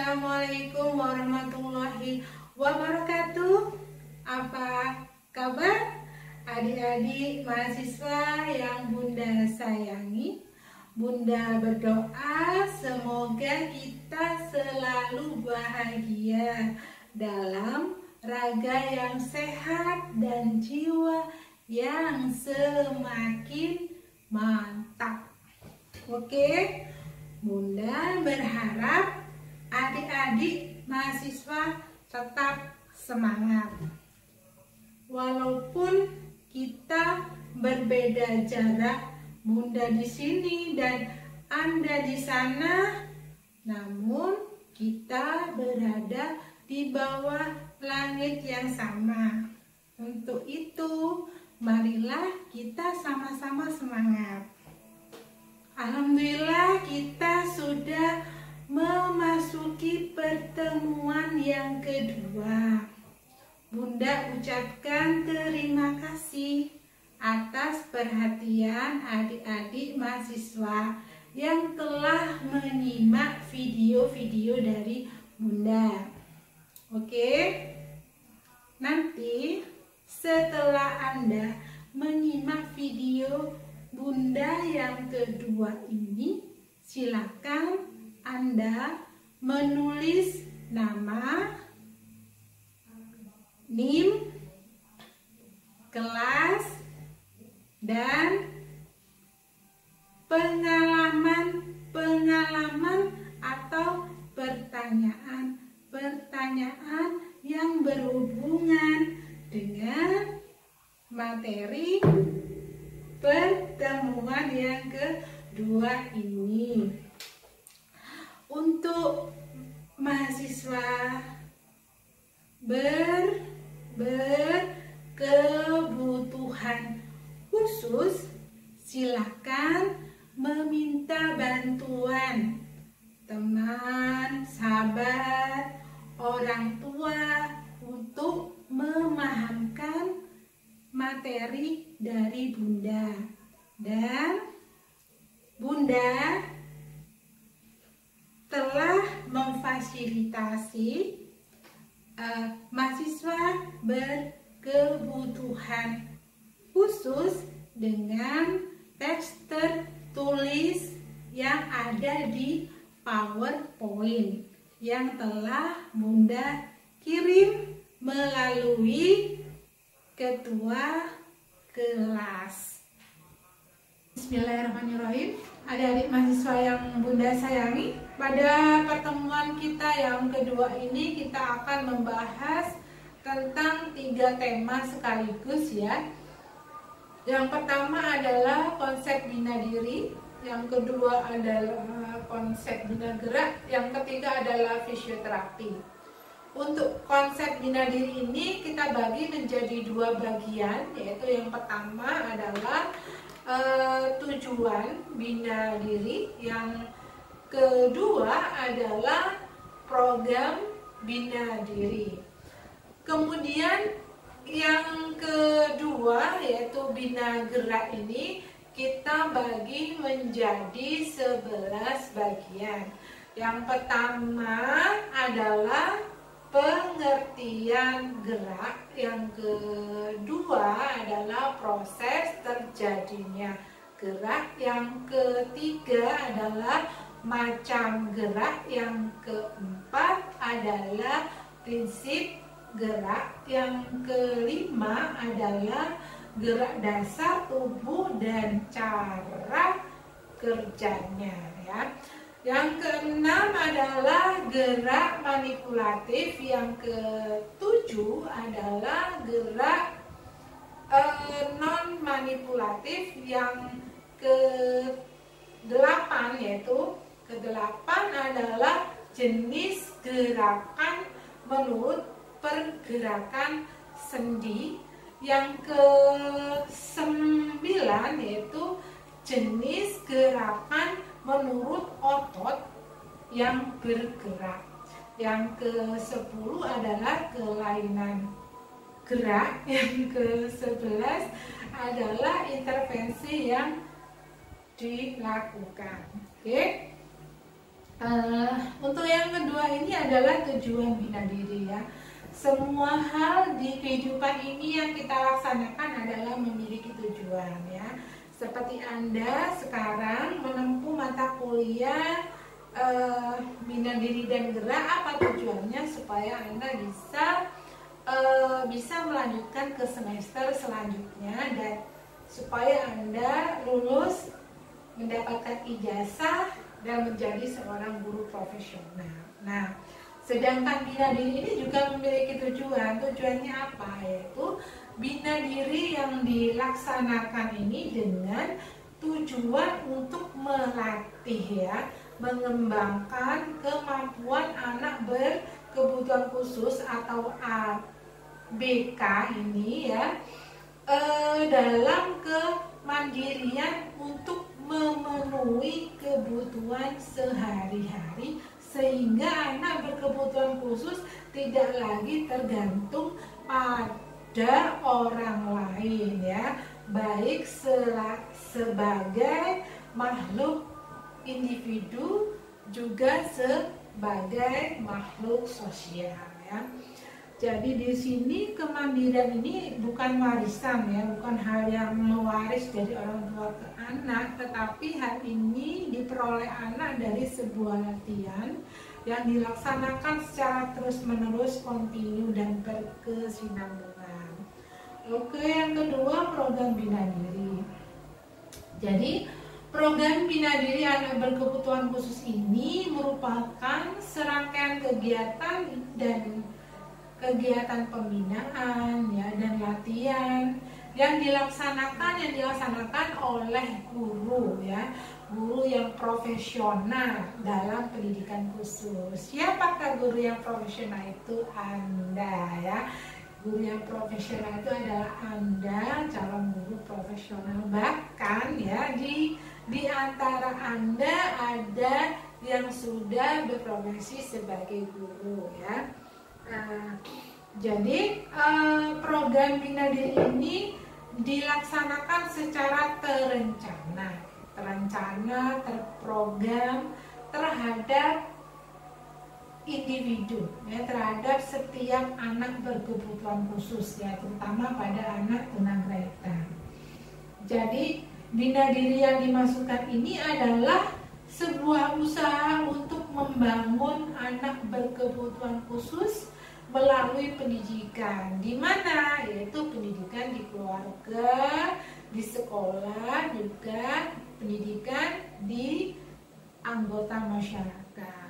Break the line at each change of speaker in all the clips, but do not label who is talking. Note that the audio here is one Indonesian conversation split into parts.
Assalamualaikum warahmatullahi wabarakatuh. Apa kabar adik-adik mahasiswa yang Bunda sayangi? Bunda berdoa semoga kita selalu bahagia dalam raga yang sehat dan jiwa yang semakin mantap. Oke, Bunda berharap adik-adik mahasiswa tetap semangat. Walaupun kita berbeda jarak, Bunda di sini dan Anda di sana, namun kita berada di bawah langit yang sama. Untuk itu, marilah kita sama-sama semangat. Alhamdulillah kita sudah memasuki pertemuan yang kedua. Bunda ucapkan terima kasih atas perhatian adik-adik mahasiswa yang telah menyimak video-video dari Bunda. Oke, nanti setelah Anda menyimak video Bunda yang kedua ini, silakan Anda menulis nama, NIM, kelas, dan pengalaman atau pertanyaan yang berhubungan dengan materi pertemuan yang kedua ini. Untuk mahasiswa berkebutuhan khusus, silakan meminta bantuan teman, sahabat, orang tua untuk memahamkan materi dari Bunda. Dan Bunda telah memfasilitasi mahasiswa berkebutuhan khusus dengan teks tertulis yang ada di PowerPoint yang telah Bunda kirim melalui ketua kelas. Bismillahirrahmanirrahim. Adik-adik mahasiswa yang Bunda sayangi, pada pertemuan kita yang kedua ini kita akan membahas tentang 3 tema sekaligus ya. Yang pertama adalah konsep bina diri, yang kedua adalah konsep bina gerak, yang ketiga adalah fisioterapi. Untuk konsep bina diri ini kita bagi menjadi 2 bagian, yaitu yang pertama adalah tujuan bina diri, yang kedua adalah program bina diri. Kemudian yang kedua yaitu bina gerak ini kita bagi menjadi 11 bagian. Yang pertama adalah pengertian gerak, yang kedua adalah proses terjadinya gerak, yang ketiga adalah macam gerak, yang keempat adalah prinsip gerak, yang kelima adalah gerak dasar tubuh dan cara kerjanya ya. Yang keenam adalah gerak manipulatif, yang ketujuh adalah gerak non manipulatif, yang kedelapan adalah jenis gerakan menurut pergerakan sendi, yang ke-9 yaitu jenis gerakan menurut otot yang bergerak, yang ke-10 adalah kelainan gerak, yang ke-11 adalah intervensi yang dilakukan. Oke. Untuk yang kedua ini adalah tujuan bina diri ya. Semua hal di kehidupan ini yang kita laksanakan adalah memiliki tujuan ya. Seperti Anda sekarang menempuh mata kuliah bina diri dan gerak, apa tujuannya? Supaya Anda bisa melanjutkan ke semester selanjutnya dan supaya Anda lulus, mendapatkan ijazah dan menjadi seorang guru profesional. Nah, sedangkan bina diri ini juga memiliki tujuan. Tujuannya apa? Yaitu bina diri yang dilaksanakan ini dengan tujuan untuk melatih ya, mengembangkan kemampuan anak berkebutuhan khusus atau ABK ini ya, dalam kemandirian untuk memenuhi kebutuhan sehari-hari, sehingga anak berkebutuhan khusus tidak lagi tergantung pada orang lain ya, baik sebagai makhluk individu juga sebagai makhluk sosial ya. Jadi di sini kemandirian ini bukan warisan ya, bukan hal yang mewaris dari orang tua ke anak, tetapi hal ini diperoleh anak dari sebuah latihan yang dilaksanakan secara terus-menerus, kontinu dan berkesinambungan. Oke, yang kedua, program bina diri. Jadi program bina diri anak berkebutuhan khusus ini merupakan serangkaian kegiatan dan kegiatan pembinaan ya dan latihan yang dilaksanakan oleh guru ya, guru yang profesional dalam pendidikan khusus. Siapakah guru yang profesional itu? Anda ya. Guru yang profesional itu adalah Anda, calon guru profesional. Bahkan ya di antara Anda ada yang sudah berprofesi sebagai guru ya. Jadi program bina diri ini dilaksanakan secara terencana, terprogram terhadap individu ya, terhadap setiap anak berkebutuhan khusus ya, terutama pada anak tunagrahita. Jadi bina diri yang dimasukkan ini adalah sebuah usaha untuk membangun anak berkebutuhan khusus melalui pendidikan, di mana yaitu pendidikan di keluarga, di sekolah, juga pendidikan di anggota masyarakat.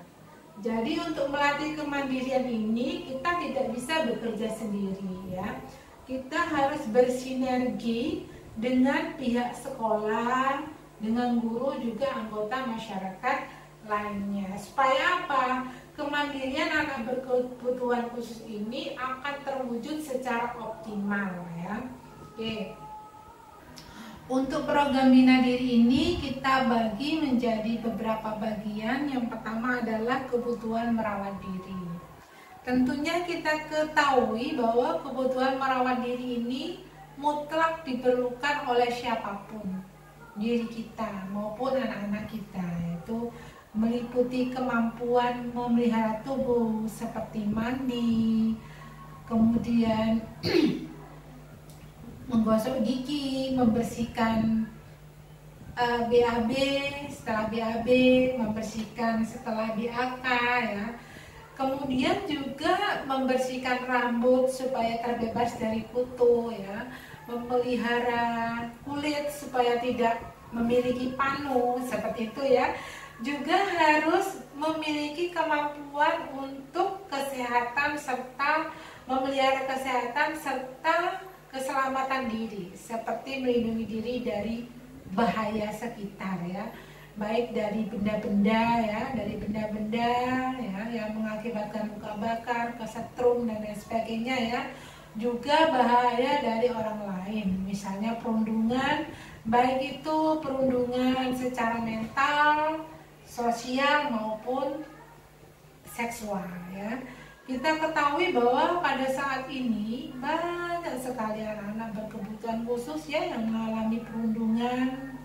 Jadi untuk melatih kemandirian ini kita tidak bisa bekerja sendiri ya. Kita harus bersinergi dengan pihak sekolah, dengan guru, juga anggota masyarakat lainnya. Supaya apa? Kemandirian anak berkebutuhan khusus ini akan terwujud secara optimal ya. Oke. Untuk program bina diri ini kita bagi menjadi beberapa bagian. Yang pertama adalah kebutuhan merawat diri. Tentunya kita ketahui bahwa kebutuhan merawat diri ini mutlak diperlukan oleh siapapun, diri kita maupun anak-anak kita, yaitu meliputi kemampuan memelihara tubuh seperti mandi, kemudian menggosok gigi, membersihkan BAB, setelah BAB, membersihkan setelah BAK ya. Kemudian juga membersihkan rambut supaya terbebas dari kutu ya, memelihara kulit supaya tidak memiliki panu seperti itu ya. Juga harus memiliki kemampuan untuk kesehatan serta memelihara kesehatan serta keselamatan diri, seperti melindungi diri dari bahaya sekitar ya, baik dari benda-benda ya, yang mengakibatkan luka bakar, kesetrum dan lain sebagainya ya. Juga bahaya dari orang lain, misalnya perundungan, baik itu perundungan secara mental, sosial maupun seksual ya. Kita ketahui bahwa pada saat ini banyak sekali anak-anak berkebutuhan khusus ya yang mengalami perundungan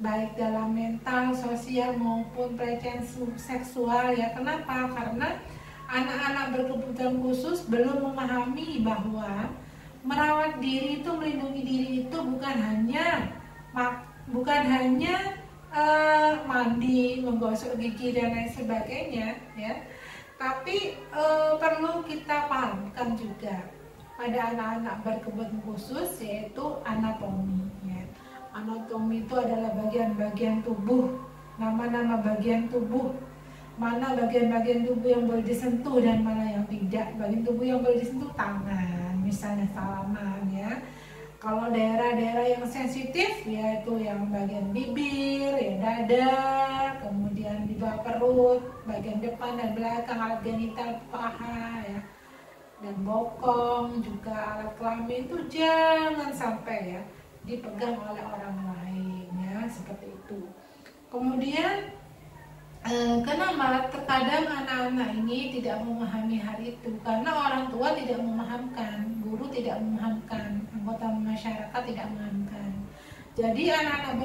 baik dalam mental, sosial maupun pelecehan seksual ya. Kenapa? Karena anak-anak berkebutuhan khusus belum memahami bahwa merawat diri itu, melindungi diri itu bukan hanya mandi, menggosok gigi dan lain sebagainya ya. Tapi perlu kita pahamkan juga pada anak-anak berkebutuhan khusus, yaitu anatomi ya. Anatomi itu adalah bagian-bagian tubuh, nama-nama bagian tubuh, mana bagian-bagian tubuh yang boleh disentuh dan mana yang tidak. Bagian tubuh yang boleh disentuh tangan, misalnya salaman ya. Kalau daerah-daerah yang sensitif yaitu yang bagian bibir, ya dada, kemudian di bawah perut, bagian depan dan belakang, alat genital, paha ya, dan bokong, juga alat kelamin itu jangan sampai ya dipegang oleh orang lain ya, seperti itu. Kemudian kenapa terkadang anak-anak ini tidak memahami hal itu? Karena orang tua tidak memahamkan, guru tidak memahamkan, anggota masyarakat tidak memahamkan. Jadi anak-anak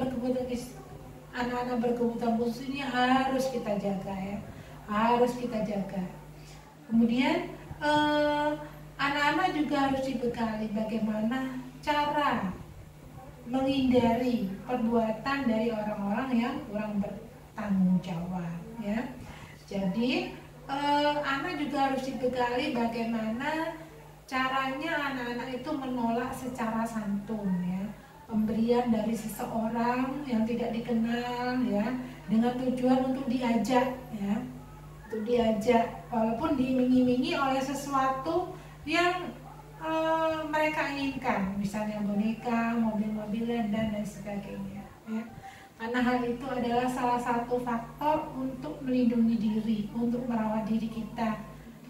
berkebutuhan khusus ini harus kita jaga ya, harus kita jaga. Kemudian anak-anak juga harus dibekali bagaimana cara menghindari perbuatan dari orang-orang yang kurang bertanggung jawab ya. Jadi anak juga harus dibekali bagaimana caranya anak-anak itu menolak secara santun ya, pemberian dari seseorang yang tidak dikenal ya, dengan tujuan untuk diajak ya, untuk diajak, walaupun diiming-imingi oleh sesuatu yang mereka inginkan, misalnya boneka, mobil-mobilan dan lain sebagainya ya. Karena hal itu adalah salah satu faktor untuk melindungi diri, untuk merawat diri kita,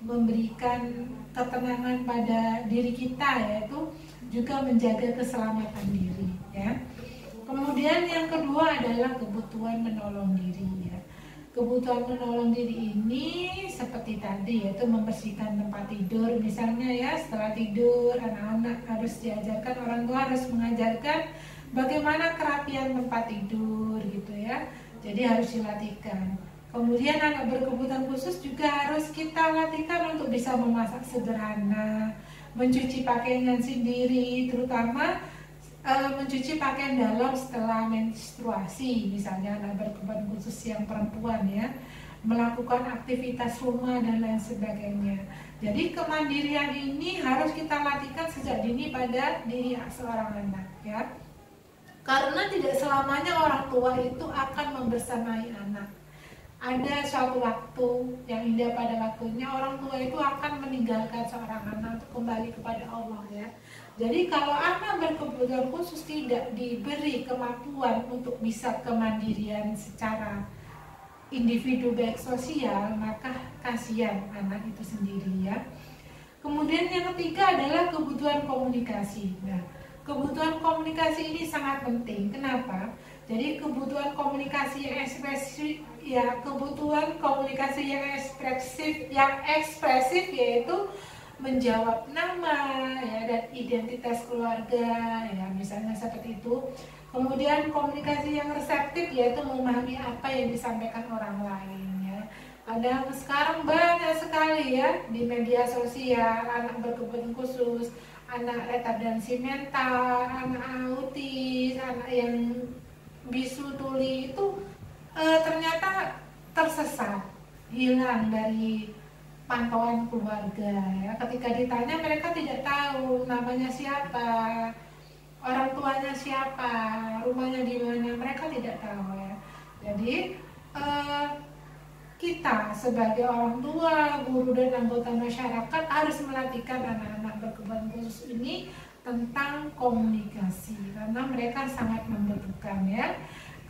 memberikan ketenangan pada diri kita, yaitu juga menjaga keselamatan diri ya. Kemudian yang kedua adalah kebutuhan menolong diri ya. Kebutuhan menolong diri ini seperti tadi, yaitu membersihkan tempat tidur misalnya ya. Setelah tidur anak-anak harus diajarkan, orang tua harus mengajarkan bagaimana kerapian tempat tidur gitu ya. Jadi harus dilatihkan. Kemudian anak berkebutuhan khusus juga harus kita latihkan untuk bisa memasak sederhana, mencuci pakaian sendiri, terutama mencuci pakaian dalam setelah menstruasi, misalnya anak berkebutuhan khusus yang perempuan ya, melakukan aktivitas rumah dan lain sebagainya. Jadi kemandirian ini harus kita latihkan sejak dini pada diri seorang anak ya. Karena tidak selamanya orang tua itu akan membersamai anak. Ada suatu waktu yang indah pada waktunya orang tua itu akan meninggalkan seorang anak untuk kembali kepada Allah ya. Jadi kalau anak berkebutuhan khusus tidak diberi kemampuan untuk bisa kemandirian secara individu baik sosial, maka kasihan anak itu sendiri ya. Kemudian yang ketiga adalah kebutuhan komunikasi. Nah, kebutuhan komunikasi ini sangat penting. Kenapa? Jadi kebutuhan komunikasi yang ekspresif ya, kebutuhan komunikasi yang ekspresif yaitu menjawab nama ya, dan identitas keluarga ya, misalnya seperti itu. Kemudian komunikasi yang reseptif yaitu memahami apa yang disampaikan orang lain ya. Kadang sekarang banyak sekali ya di media sosial anak berkebutuhan khusus, anak retardansi mental, anak autis, anak yang bisu tuli itu ternyata tersesat, hilang dari pantauan keluarga ya. Ketika ditanya mereka tidak tahu namanya siapa, orang tuanya siapa, rumahnya di mana, mereka tidak tahu ya. Jadi kita sebagai orang tua, guru dan anggota masyarakat harus melatihkan anak-anak berkebutuhan khusus ini tentang komunikasi karena mereka sangat membutuhkan ya.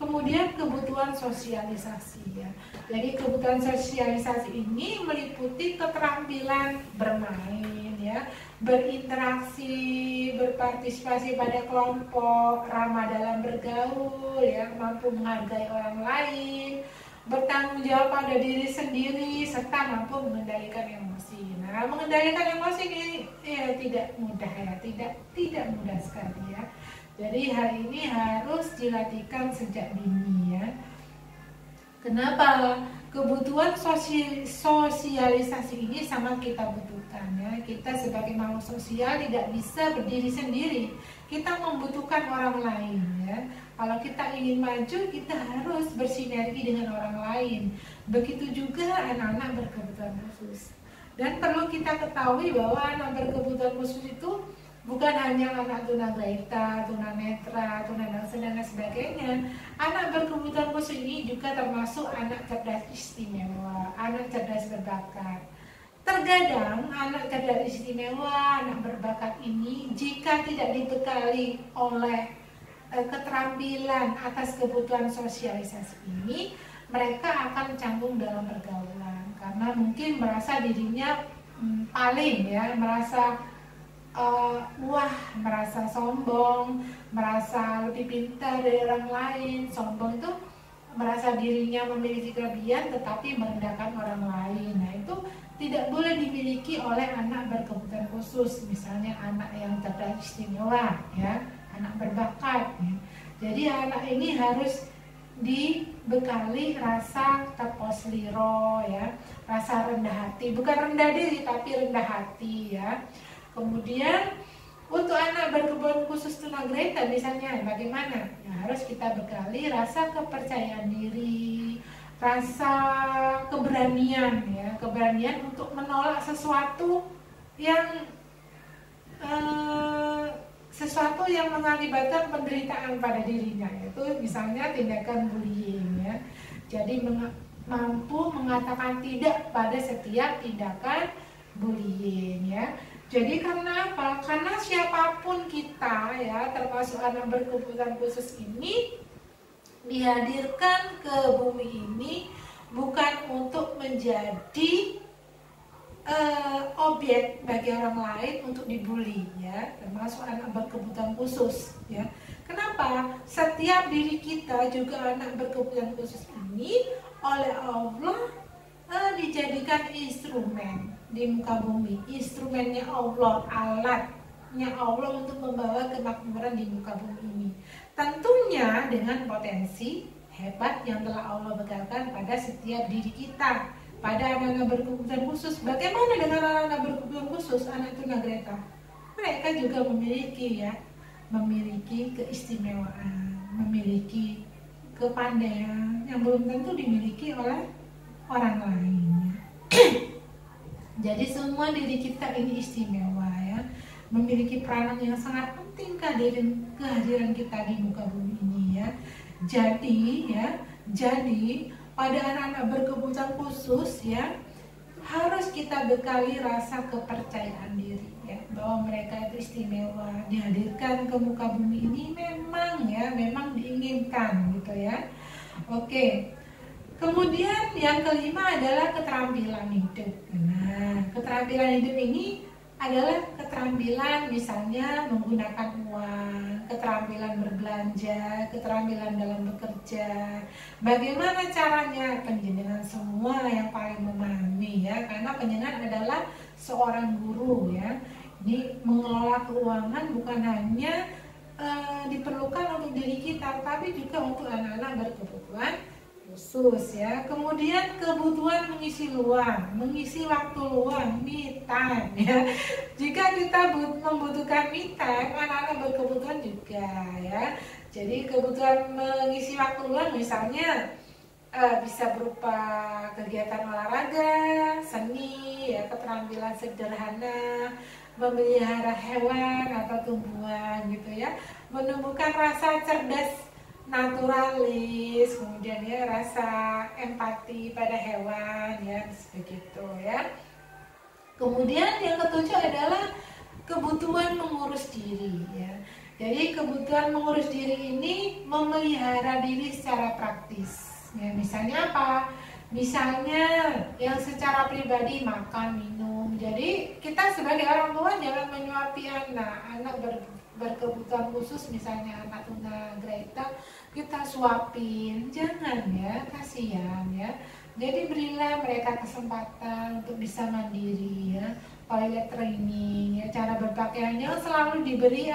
Kemudian kebutuhan sosialisasi ya. Jadi kebutuhan sosialisasi ini meliputi keterampilan bermain ya, berinteraksi, berpartisipasi pada kelompok, ramah dalam bergaul ya, mampu menghargai orang lain, bertanggung jawab pada diri sendiri, serta mampu mengendalikan emosi. Nah, mengendalikan emosi ini ya tidak mudah ya, tidak mudah sekali ya. Jadi hal ini harus dilatihkan sejak dini ya. Kenapa? Kebutuhan sosialisasi ini sangat kita butuhkan ya. Kita sebagai makhluk sosial tidak bisa berdiri sendiri. Kita membutuhkan orang lain ya. Kalau kita ingin maju, kita harus bersinergi dengan orang lain. Begitu juga anak-anak berkebutuhan khusus. Dan perlu kita ketahui bahwa anak berkebutuhan khusus itu bukan hanya anak tunagrahita, tunanetra, tunadangsa dan sebagainya. Anak berkebutuhan khusus ini juga termasuk anak cerdas istimewa, anak cerdas berbakat. Terkadang anak cerdas istimewa, anak berbakat ini jika tidak dibekali oleh keterampilan atas kebutuhan sosialisasi ini, mereka akan canggung dalam pergaulan karena mungkin merasa dirinya paling ya, merasa wah, merasa sombong, merasa lebih pintar dari orang lain. Sombong itu merasa dirinya memiliki kelebihan tetapi merendahkan orang lain. Nah, itu tidak boleh dimiliki oleh anak berkebutuhan khusus, misalnya anak yang cerdas istimewa ya, anak berbakat ya. Jadi anak ini harus dibekali rasa taposliro ya, rasa rendah hati, bukan rendah diri tapi rendah hati ya. Kemudian untuk anak berkebutuhan khusus tunagrahita misalnya bagaimana? Ya, harus kita bekali rasa kepercayaan diri, rasa keberanian ya, keberanian untuk menolak sesuatu yang mengakibatkan penderitaan pada dirinya, yaitu misalnya tindakan bullying ya. Jadi mampu mengatakan tidak pada setiap tindakan bullying ya. Jadi karena apa? Karena siapapun kita ya, termasuk anak berkebutuhan khusus ini dihadirkan ke bumi ini bukan untuk menjadi objek bagi orang lain untuk dibully ya, termasuk anak berkebutuhan khusus ya. Kenapa? Setiap diri kita juga anak berkebutuhan khusus ini oleh Allah dijadikan instrumen di muka bumi, instrumennya Allah, alatnya Allah untuk membawa kemakmuran di muka bumi ini. Tentunya dengan potensi hebat yang telah Allah bekalkan pada setiap diri kita, pada anak-anak berkebutuhan khusus. Bagaimana dengan anak-anak berkebutuhan khusus, anak tunagrahita? Mereka juga memiliki ya, memiliki keistimewaan, memiliki kepandaian yang belum tentu dimiliki oleh orang lain. Jadi semua diri kita ini istimewa ya, memiliki peranan yang sangat penting kehadiran kita di muka bumi ini ya. Jadi pada anak-anak berkebutuhan khusus ya, harus kita bekali rasa kepercayaan diri ya, bahwa mereka itu istimewa, dihadirkan ke muka bumi ini memang diinginkan gitu ya. Oke. Kemudian yang kelima adalah keterampilan hidup. Nah, keterampilan hidup ini adalah keterampilan misalnya menggunakan uang, keterampilan berbelanja, keterampilan dalam bekerja. Bagaimana caranya? Penjenengan semua yang paling memahami ya, karena penjenengan adalah seorang guru ya. Ini mengelola keuangan bukan hanya diperlukan untuk diri kita, tapi juga untuk anak-anak berkebutuhan khusus ya. Kemudian kebutuhan mengisi luang, mengisi waktu luang, me time ya. Jika kita membutuhkan me time, anak-anak berkebutuhan juga ya. Jadi kebutuhan mengisi waktu luang misalnya bisa berupa kegiatan olahraga, seni ya, keterampilan sederhana, memelihara hewan atau tumbuhan gitu ya, menumbuhkan rasa cerdas naturalis, kemudian ya rasa empati pada hewan ya, begitu ya. Kemudian yang ketujuh adalah kebutuhan mengurus diri ya. Jadi kebutuhan mengurus diri ini memelihara diri secara praktis ya. Misalnya apa? Misalnya yang secara pribadi makan, minum. Jadi kita sebagai orang tua jangan menyuapi anak berkebutuhan khusus, misalnya anak tunagrahita kita suapin, jangan ya, kasihan ya. Jadi berilah mereka kesempatan untuk bisa mandiri ya, toilet training ya, cara berpakaiannya selalu diberi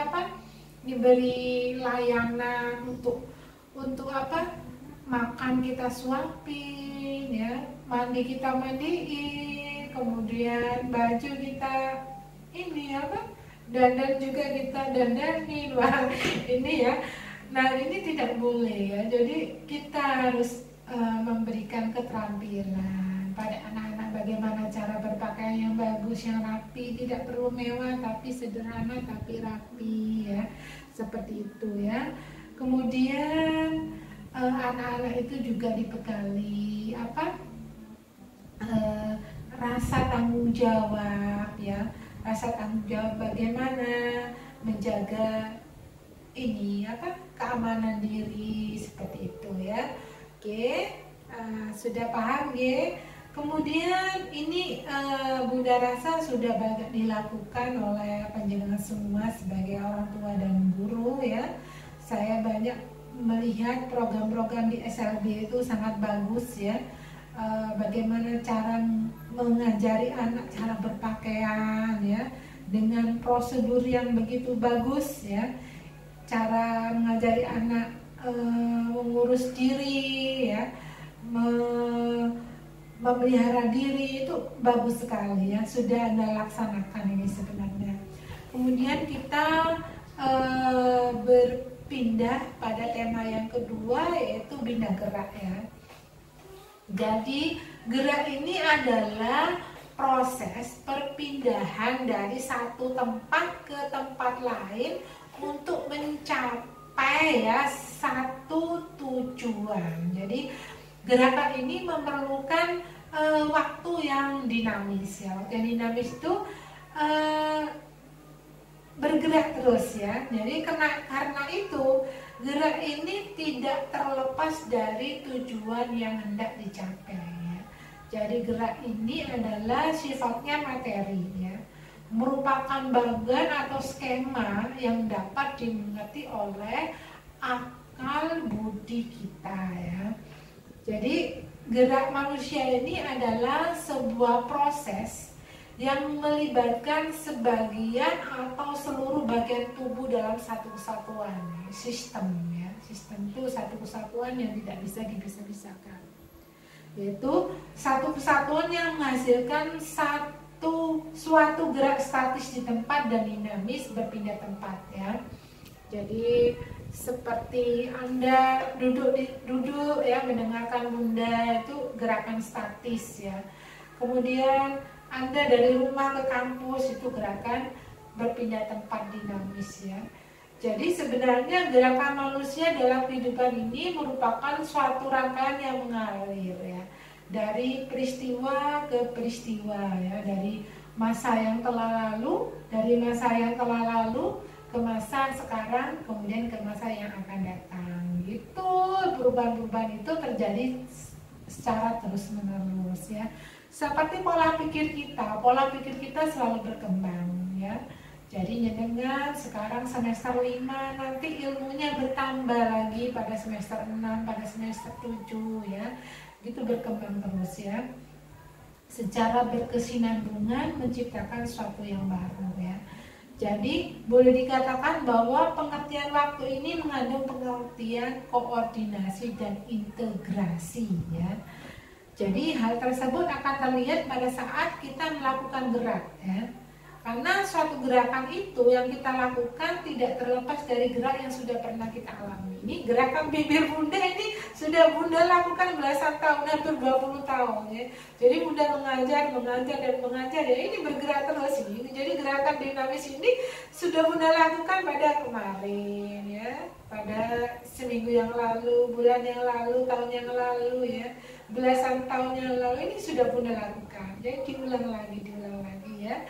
diberi layanan untuk apa? Makan kita suapin ya, mandi kita mandiin, kemudian baju kita ini apa? Dandan juga kita dandanin. Wah, ini ya. Nah, ini tidak boleh ya. Jadi kita harus memberikan keterampilan pada anak-anak bagaimana cara berpakaian yang bagus, yang rapi, tidak perlu mewah tapi sederhana tapi rapi ya. Seperti itu ya. Kemudian anak-anak itu juga dibekali apa? Rasa tanggung jawab ya. Rasa tanggung jawab bagaimana menjaga ini apa? Keamanan diri seperti itu ya. Oke, sudah paham ya. Kemudian ini Bunda rasa sudah banyak dilakukan oleh panjenengan semua sebagai orang tua dan guru ya. Saya banyak melihat program-program di SLB itu sangat bagus ya. Bagaimana cara mengajari anak cara berpakaian ya, dengan prosedur yang begitu bagus ya. Cara mengajari anak mengurus diri ya, memelihara diri itu bagus sekali ya, sudah Anda laksanakan ini sebenarnya. Kemudian kita berpindah pada tema yang kedua, yaitu bina gerak ya. Jadi gerak ini adalah proses perpindahan dari satu tempat ke tempat lain untuk mencapai ya satu tujuan. Jadi gerakan ini memerlukan waktu yang dinamis ya. Waktu yang dinamis itu bergerak terus ya. Jadi karena itu gerak ini tidak terlepas dari tujuan yang hendak dicapai ya. Jadi gerak ini adalah sifatnya materi ya, merupakan bagian atau skema yang dapat dimengerti oleh akal budi kita ya. Jadi gerak manusia ini adalah sebuah proses yang melibatkan sebagian atau seluruh bagian tubuh dalam satu kesatuan, sistem ya. Sistem itu satu kesatuan yang tidak bisa dipisah-pisahkan, yaitu satu kesatuan yang menghasilkan suatu gerak statis di tempat dan dinamis berpindah tempat ya. Jadi seperti Anda duduk ya mendengarkan Bunda, itu gerakan statis ya. Kemudian Anda dari rumah ke kampus, itu gerakan berpindah tempat dinamis ya. Jadi sebenarnya gerakan manusia dalam kehidupan ini merupakan suatu rangkaian yang mengalir ya, dari peristiwa ke peristiwa ya, dari masa yang telah lalu, ke masa sekarang, kemudian ke masa yang akan datang. Gitu, perubahan-perubahan itu terjadi secara terus-menerus ya. Seperti pola pikir kita selalu berkembang ya. Jadi dengan sekarang semester 5, nanti ilmunya bertambah lagi pada semester 6, pada semester 7 ya. Gitu berkembang terus ya. Secara berkesinambungan menciptakan sesuatu yang baru ya. Jadi boleh dikatakan bahwa pengertian waktu ini mengandung pengertian koordinasi dan integrasi ya. Jadi hal tersebut akan terlihat pada saat kita melakukan gerak ya. Karena suatu gerakan itu yang kita lakukan tidak terlepas dari gerak yang sudah pernah kita alami. Ini gerakan bibir Bunda ini sudah Bunda lakukan belasan tahun, hampir 20 tahun ya. Jadi Bunda mengajar ya, ini bergerak terus ini. Jadi gerakan dinamis ini sudah Bunda lakukan pada kemarin ya, pada seminggu yang lalu, bulan yang lalu, tahun yang lalu ya, belasan tahun yang lalu, ini sudah Bunda lakukan. Jadi diulang lagi ya.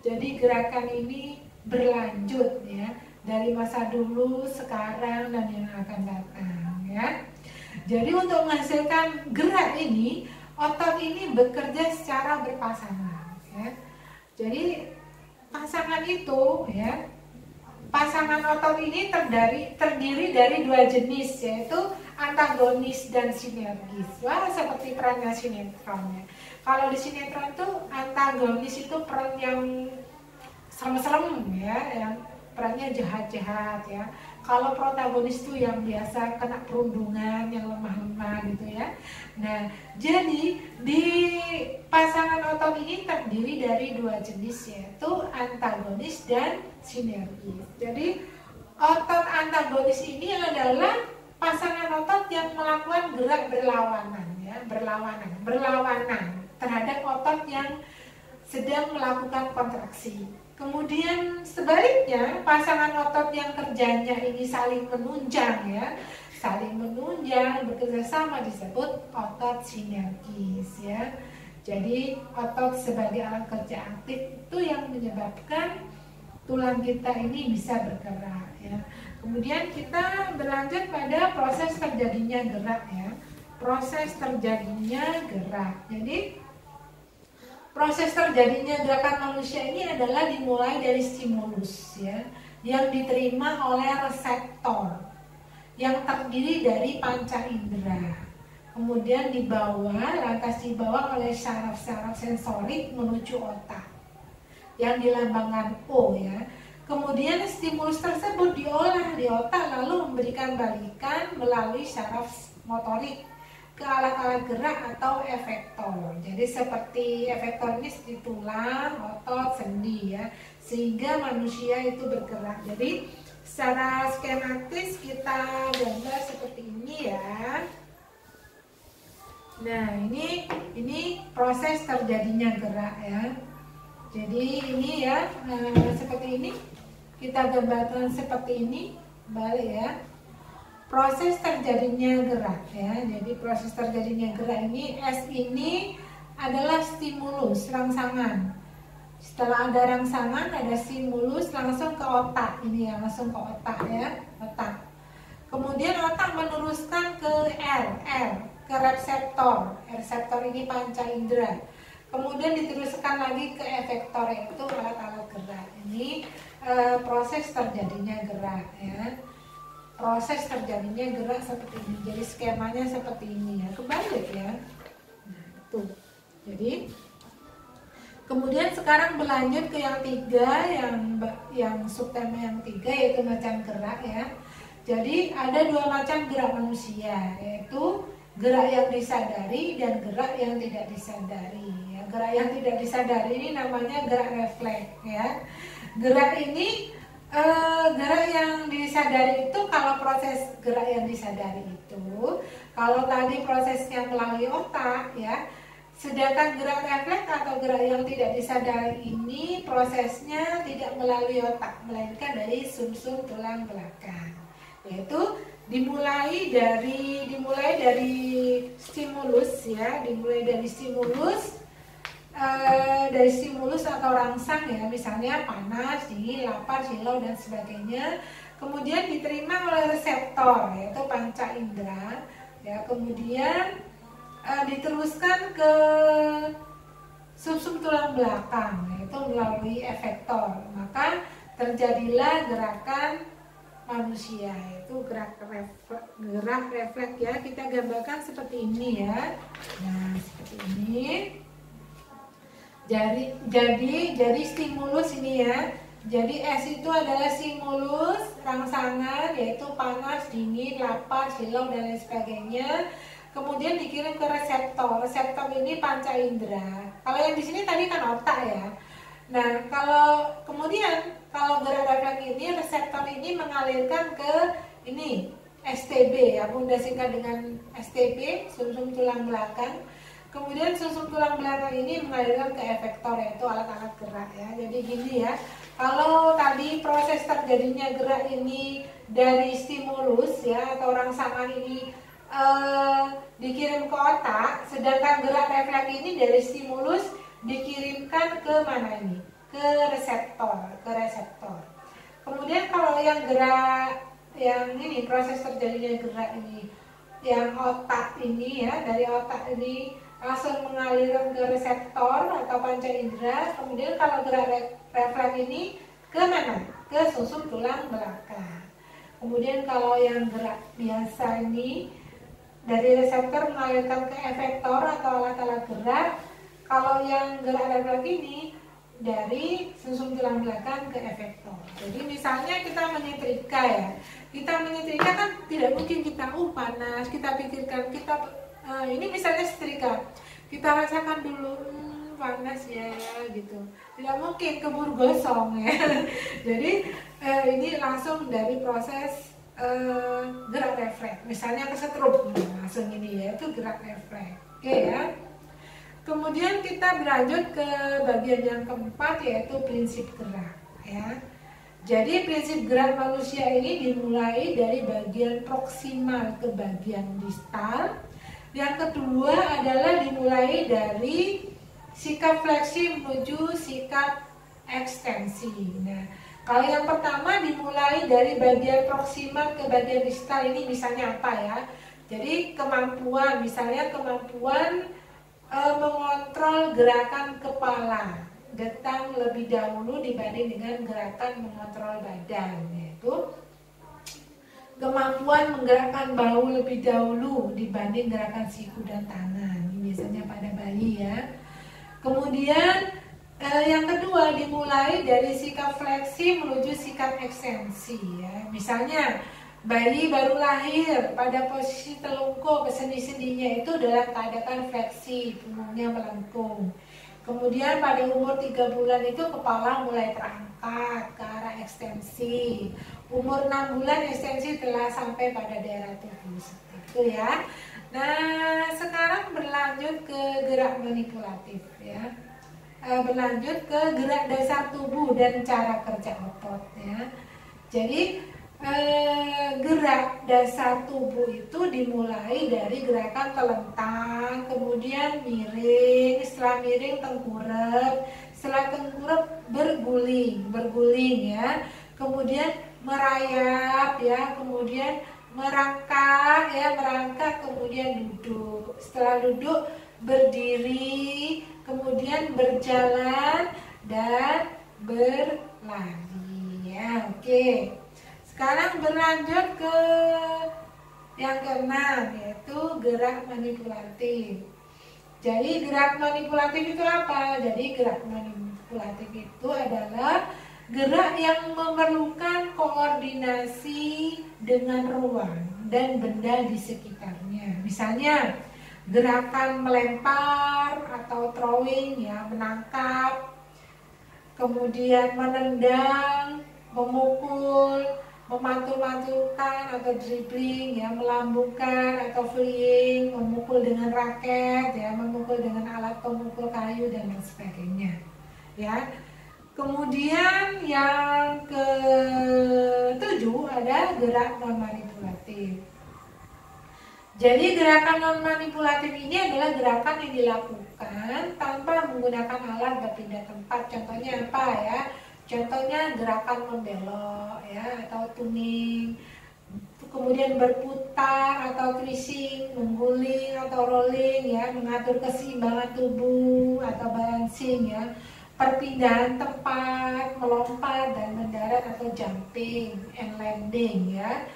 Jadi gerakan ini berlanjut ya, dari masa dulu, sekarang, dan yang akan datang ya. Jadi untuk menghasilkan gerak ini, otot ini bekerja secara berpasangan ya. Jadi pasangan itu ya, pasangan otot ini terdiri dari dua jenis, yaitu antagonis dan sinergis. Wah, seperti perannya sinetron ya. Kalau di sinetron tuh antagonis itu peran yang serem-serem ya, yang perannya jahat-jahat ya. Kalau protagonis tuh yang biasa kena perundungan, yang lemah-lemah gitu ya. Nah, jadi di pasangan otot ini terdiri dari dua jenis, yaitu antagonis dan sinergis. Jadi otot antagonis ini adalah pasangan otot yang melakukan gerak berlawanan ya, berlawanan terhadap otot yang sedang melakukan kontraksi. Kemudian sebaliknya, pasangan otot yang kerjanya ini saling menunjang ya, saling menunjang bekerjasama disebut otot sinergis ya. Jadi otot sebagai alat kerja aktif itu yang menyebabkan tulang kita ini bisa bergerak ya. Kemudian kita berlanjut pada proses terjadinya gerak ya. Proses terjadinya gerak. Jadi proses terjadinya gerakan manusia ini adalah dimulai dari stimulus ya, yang diterima oleh reseptor yang terdiri dari panca indera. Kemudian lantas dibawa oleh saraf-saraf sensorik menuju otak yang dilambangkan O ya. Kemudian stimulus tersebut diolah di otak lalu memberikan balikan melalui saraf motorik ke alat-alat gerak atau efektor. Jadi seperti efektor ini di tulang, otot, sendi ya, sehingga manusia itu bergerak. Jadi secara skematis kita gambar seperti ini ya. Nah, ini proses terjadinya gerak ya. Jadi ini ya, seperti ini kita gambarkan seperti ini, balik ya. Proses terjadinya gerak ya. Jadi proses terjadinya gerak ini, S ini adalah stimulus, rangsangan. Setelah ada rangsangan, ada stimulus langsung ke otak. Ini ya, langsung ke otak ya, otak. Kemudian otak meneruskan ke ke reseptor. Reseptor ini panca indera. Kemudian diteruskan lagi ke efektor, yaitu alat-alat gerak. Ini proses terjadinya gerak ya. Proses terjadinya gerak seperti ini. Jadi skemanya seperti ini ya, kebalik ya. Nah, itu. Jadi kemudian sekarang berlanjut ke yang tiga, yang subtema yang tiga, yaitu macam gerak ya. Jadi ada dua macam gerak manusia, yaitu gerak yang disadari dan gerak yang tidak disadari ya. Gerak yang tidak disadari ini namanya gerak refleks ya. Gerak ini gerak yang disadari itu, kalau proses gerak yang disadari itu, kalau tadi prosesnya melalui otak ya, sedangkan gerak refleks atau gerak yang tidak disadari ini prosesnya tidak melalui otak, melainkan dari sumsum tulang belakang. Yaitu dimulai dari stimulus ya, dari stimulus atau rangsang ya, misalnya panas, dingin, lapar, silau dan sebagainya. Kemudian diterima oleh reseptor yaitu panca indera ya, kemudian diteruskan ke sumsum tulang belakang yaitu melalui efektor. Maka terjadilah gerakan manusia, yaitu gerak refleks ya. Kita gambarkan seperti ini ya. Nah, seperti ini. Jadi stimulus ini ya. Jadi S itu adalah stimulus rangsangan, yaitu panas, dingin, lapar, silau dan lain sebagainya. Kemudian dikirim ke reseptor. Reseptor ini panca indera. Kalau yang di sini tadi kan otak ya. Nah, kalau gerak refleks ini, reseptor ini mengalirkan ke ini STB, yang mudah singkat dengan STB, sumsum tulang belakang. Kemudian sumsum tulang belakang ini mengalirkan ke efektor, yaitu alat-alat gerak ya. Jadi gini ya, kalau tadi proses terjadinya gerak ini dari stimulus ya atau rangsangan ini dikirim ke otak, sedangkan gerak refleks ini dari stimulus dikirimkan ke mana ini? Ke reseptor. Kemudian kalau yang gerak yang ini, proses terjadinya gerak ini, yang otak ini ya, dari otak ini langsung mengalirkan ke reseptor atau panca indera. Kemudian kalau gerak refleks ini ke mana? Ke sumsum tulang belakang. Kemudian kalau yang gerak biasa ini dari reseptor mengalirkan ke efektor atau alat-alat gerak. Kalau yang gerak refleks ini dari sumsum tulang belakang ke efektor. Jadi misalnya kita menyetrika ya, kita menyetrika kan tidak mungkin kita panas, kita pikirkan ini misalnya setrika, kita rasakan dulu panas ya gitu, tidak mungkin keburu gosong ya. Jadi ini langsung dari proses gerak refleks, misalnya kesetrum langsung ini ya, itu gerak refleks. Oke ya. Kemudian kita berlanjut ke bagian yang keempat, yaitu prinsip gerak ya. Jadi prinsip gerak manusia ini dimulai dari bagian proksimal ke bagian distal. Yang kedua adalah dimulai dari sikap fleksi menuju sikap ekstensi. Nah, kalau yang pertama dimulai dari bagian proksimal ke bagian distal, ini misalnya apa ya? Jadi kemampuan, misalnya kemampuan mengontrol gerakan kepala, getang lebih dahulu dibanding dengan gerakan mengontrol badan, yaitu kemampuan menggerakkan bahu lebih dahulu dibanding gerakan siku dan tangan. Ini biasanya pada bayi ya. Kemudian yang kedua dimulai dari sikap fleksi menuju sikap ekstensi ya. Misalnya bayi baru lahir pada posisi telungkup, sendi-sendinya itu dalam keadaan fleksi, punggungnya melengkung. Kemudian pada umur 3 bulan itu kepala mulai terangkat ke arah ekstensi. Umur 6 bulan ekstensi telah sampai pada daerah tubuh, seperti itu ya. Nah, sekarang berlanjut ke gerak manipulatif ya. Berlanjut ke gerak dasar tubuh dan cara kerja otot ya. Jadi gerak dasar tubuh itu dimulai dari gerakan telentang, kemudian miring, setelah miring tengkurap, setelah tengkurap berguling ya, kemudian merayap ya, kemudian merangkak ya, merangkak kemudian duduk, setelah duduk berdiri, kemudian berjalan dan berlari ya. Oke. Sekarang berlanjut ke yang keenam, yaitu gerak manipulatif. Jadi gerak manipulatif itu apa? Jadi gerak manipulatif itu adalah gerak yang memerlukan koordinasi dengan ruang dan benda di sekitarnya. Misalnya gerakan melempar atau throwing ya, menangkap, kemudian menendang, memukul, memantul-mantulkan atau dribbling ya, melambungkan atau fleeing, memukul dengan raket ya, memukul dengan alat pemukul kayu dan lain sebagainya ya. Kemudian yang ketujuh ada gerak non manipulatif. Jadi gerakan non manipulatif ini adalah gerakan yang dilakukan tanpa menggunakan alat berpindah tempat. Contohnya apa ya? Contohnya gerakan membelok ya, atau tuning, kemudian berputar atau twisting, mengguling atau rolling ya, mengatur keseimbangan tubuh atau balancing ya, perpindahan tempat, melompat dan mendarat atau jumping and landing ya.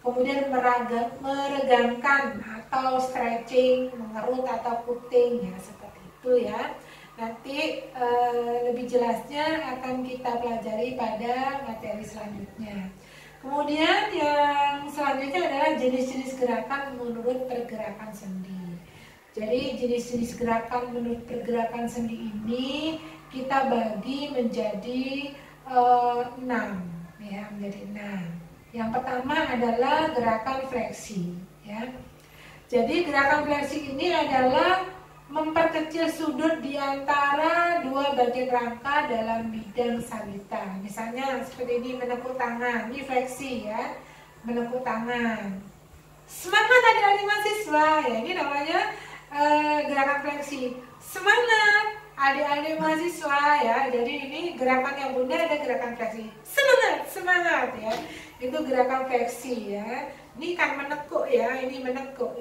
Kemudian meregangkan atau stretching, mengerut atau puting ya, seperti itu ya. Nanti lebih jelasnya akan kita pelajari pada materi selanjutnya. Kemudian yang selanjutnya adalah jenis-jenis gerakan menurut pergerakan sendi. Jadi jenis-jenis gerakan menurut pergerakan sendi ini kita bagi menjadi 6 ya, menjadi 6. Yang pertama adalah gerakan fleksi ya. Jadi gerakan fleksi ini adalah memperkecil sudut di antara dua bagian rangka dalam bidang sabita. Misalnya seperti ini, menekuk tangan, ini fleksi ya, menekuk tangan. Semangat adik-adik mahasiswa ya, ini namanya gerakan fleksi. Semangat adik-adik mahasiswa ya. Jadi ini gerakan yang bunda ada gerakan fleksi. Semangat, semangat ya. Itu gerakan fleksi ya. Ini kan menekuk ya, ini menekuk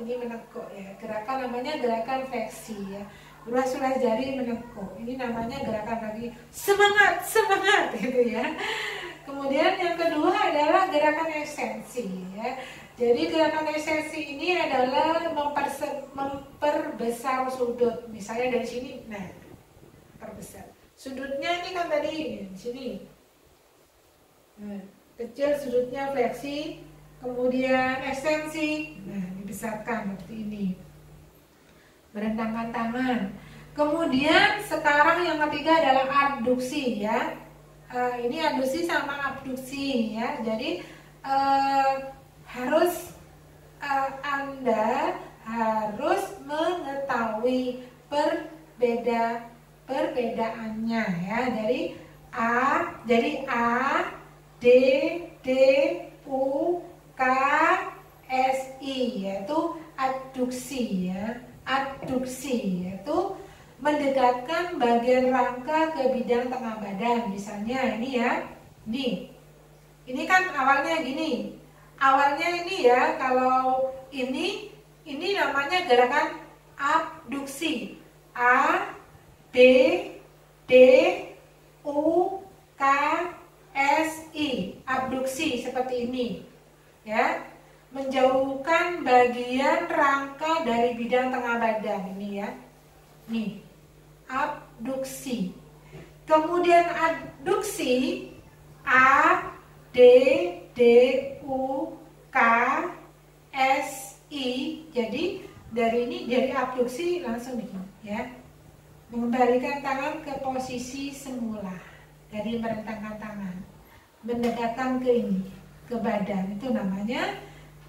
ya. Gerakan namanya gerakan fleksi ya. Ulas-ulas jari menekuk. Ini namanya gerakan lagi semangat, semangat gitu ya. Kemudian yang kedua adalah gerakan ekstensi ya. Jadi gerakan ekstensi ini adalah memperbesar sudut. Misalnya dari sini, nah, perbesar. Sudutnya ini kan tadi di sini. Nah, kecil sudutnya fleksi, kemudian ekstensi. Nah, dibesarkan seperti ini. Merentangkan tangan. Kemudian sekarang yang ketiga adalah abduksi ya. Ini abduksi sama abduksi ya. Jadi Anda harus mengetahui perbedaannya ya. Jadi A D D U K S I yaitu abduksi ya. Abduksi yaitu mendekatkan bagian rangka ke bidang tengah badan. Misalnya ini ya, ini kan awalnya gini. Awalnya ini ya, kalau ini namanya gerakan abduksi. A B D U K S I, abduksi seperti ini ya. Menjauhkan bagian rangka dari bidang tengah badan ini ya. Nih, abduksi. Kemudian adduksi A D D U K S I. Jadi dari abduksi langsung begini ya. Mengembalikan tangan ke posisi semula. Dari merentangkan tangan, mendekatkan ke ini, ke badan, itu namanya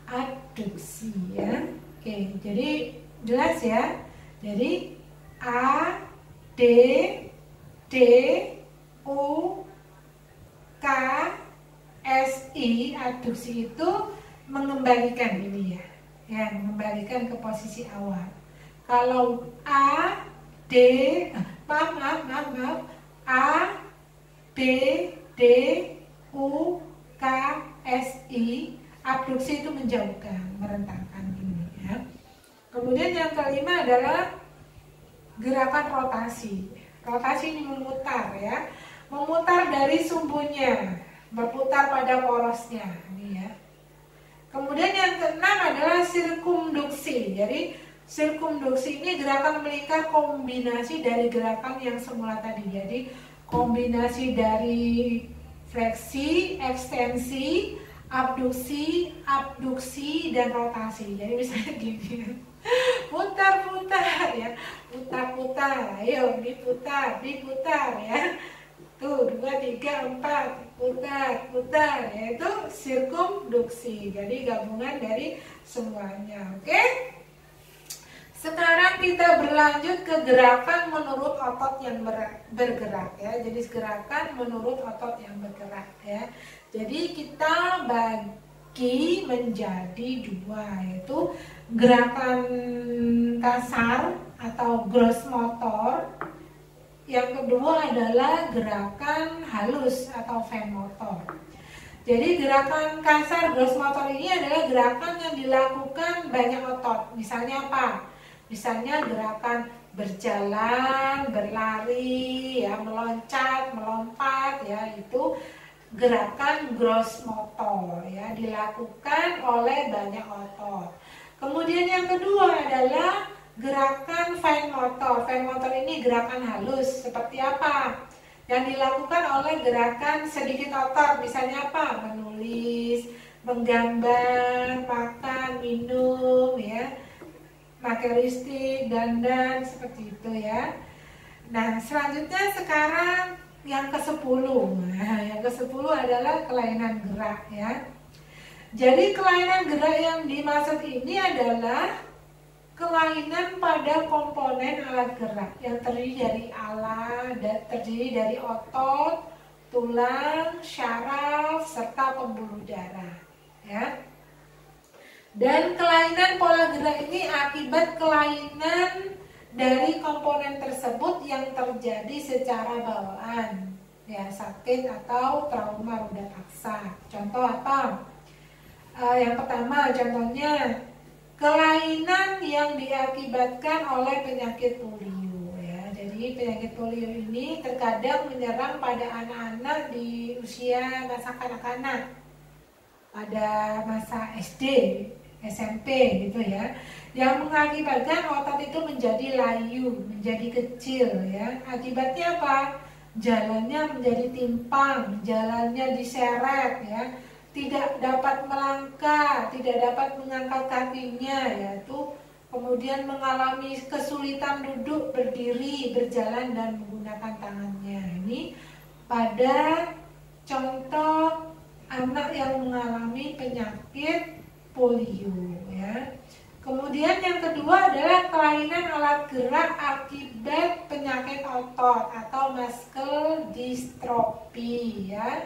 adduksi ya. Oke, jadi jelas ya. Jadi A D D U K S I, adduksi itu mengembalikan ini ya. Ya, mengembalikan ke posisi awal. Kalau A D maaf A B D U K S I, abduksi itu menjauhkan, merentangkan ini ya. Kemudian yang kelima adalah gerakan rotasi. Rotasi ini memutar ya, memutar dari sumbunya, berputar pada porosnya ini ya. Kemudian yang keenam adalah sirkumduksi. Jadi sirkumduksi ini gerakan melingkar kombinasi dari gerakan yang semula tadi. Jadi kombinasi dari fleksi, ekstensi, abduksi, dan rotasi. Jadi misalnya gini, putar-putar ya, putar-putar, ayo diputar ya. Tuh, 2, 3, 4, putar ya, itu sirkumduksi. Jadi gabungan dari semuanya, oke? Sekarang kita berlanjut ke gerakan menurut otot yang bergerak ya. Jadi gerakan menurut otot yang bergerak ya. Jadi kita bagi menjadi dua, yaitu gerakan kasar atau gross motor. Yang kedua adalah gerakan halus atau fine motor. Jadi gerakan kasar gross motor ini adalah gerakan yang dilakukan banyak otot. Misalnya apa? Misalnya gerakan berjalan, berlari, ya, meloncat, melompat, ya, itu gerakan gross motor, ya, dilakukan oleh banyak otot. Kemudian yang kedua adalah gerakan fine motor. Fine motor ini gerakan halus. Seperti apa? Yang dilakukan oleh gerakan sedikit otot. Misalnya apa? Menulis, menggambar, makan, minum, ya, pakai lipstik, dandan, seperti itu ya. Nah, selanjutnya sekarang yang ke-10. Nah, yang ke-10 adalah kelainan gerak ya. Jadi kelainan gerak yang dimaksud ini adalah kelainan pada komponen alat gerak yang terdiri dari otot, tulang, syaraf, serta pembuluh darah ya. Dan kelainan pola gerak ini akibat kelainan dari komponen tersebut yang terjadi secara bawaan, ya, sakit atau trauma ruda paksa. Contoh apa? Yang pertama, contohnya kelainan yang diakibatkan oleh penyakit polio, ya. Jadi penyakit polio ini terkadang menyerang pada anak-anak di usia masa kanak-kanak, pada masa SD, SMP gitu ya, yang mengakibatkan otot itu menjadi layu, menjadi kecil ya. Akibatnya apa? jalannya menjadi timpang, jalannya diseret ya, tidak dapat melangkah, tidak dapat mengangkat kakinya, yaitu kemudian mengalami kesulitan duduk, berdiri, berjalan dan menggunakan tangannya. Ini pada contoh anak yang mengalami penyakit polio ya. Kemudian yang kedua adalah kelainan alat gerak akibat penyakit otot atau muscle dystrophy ya.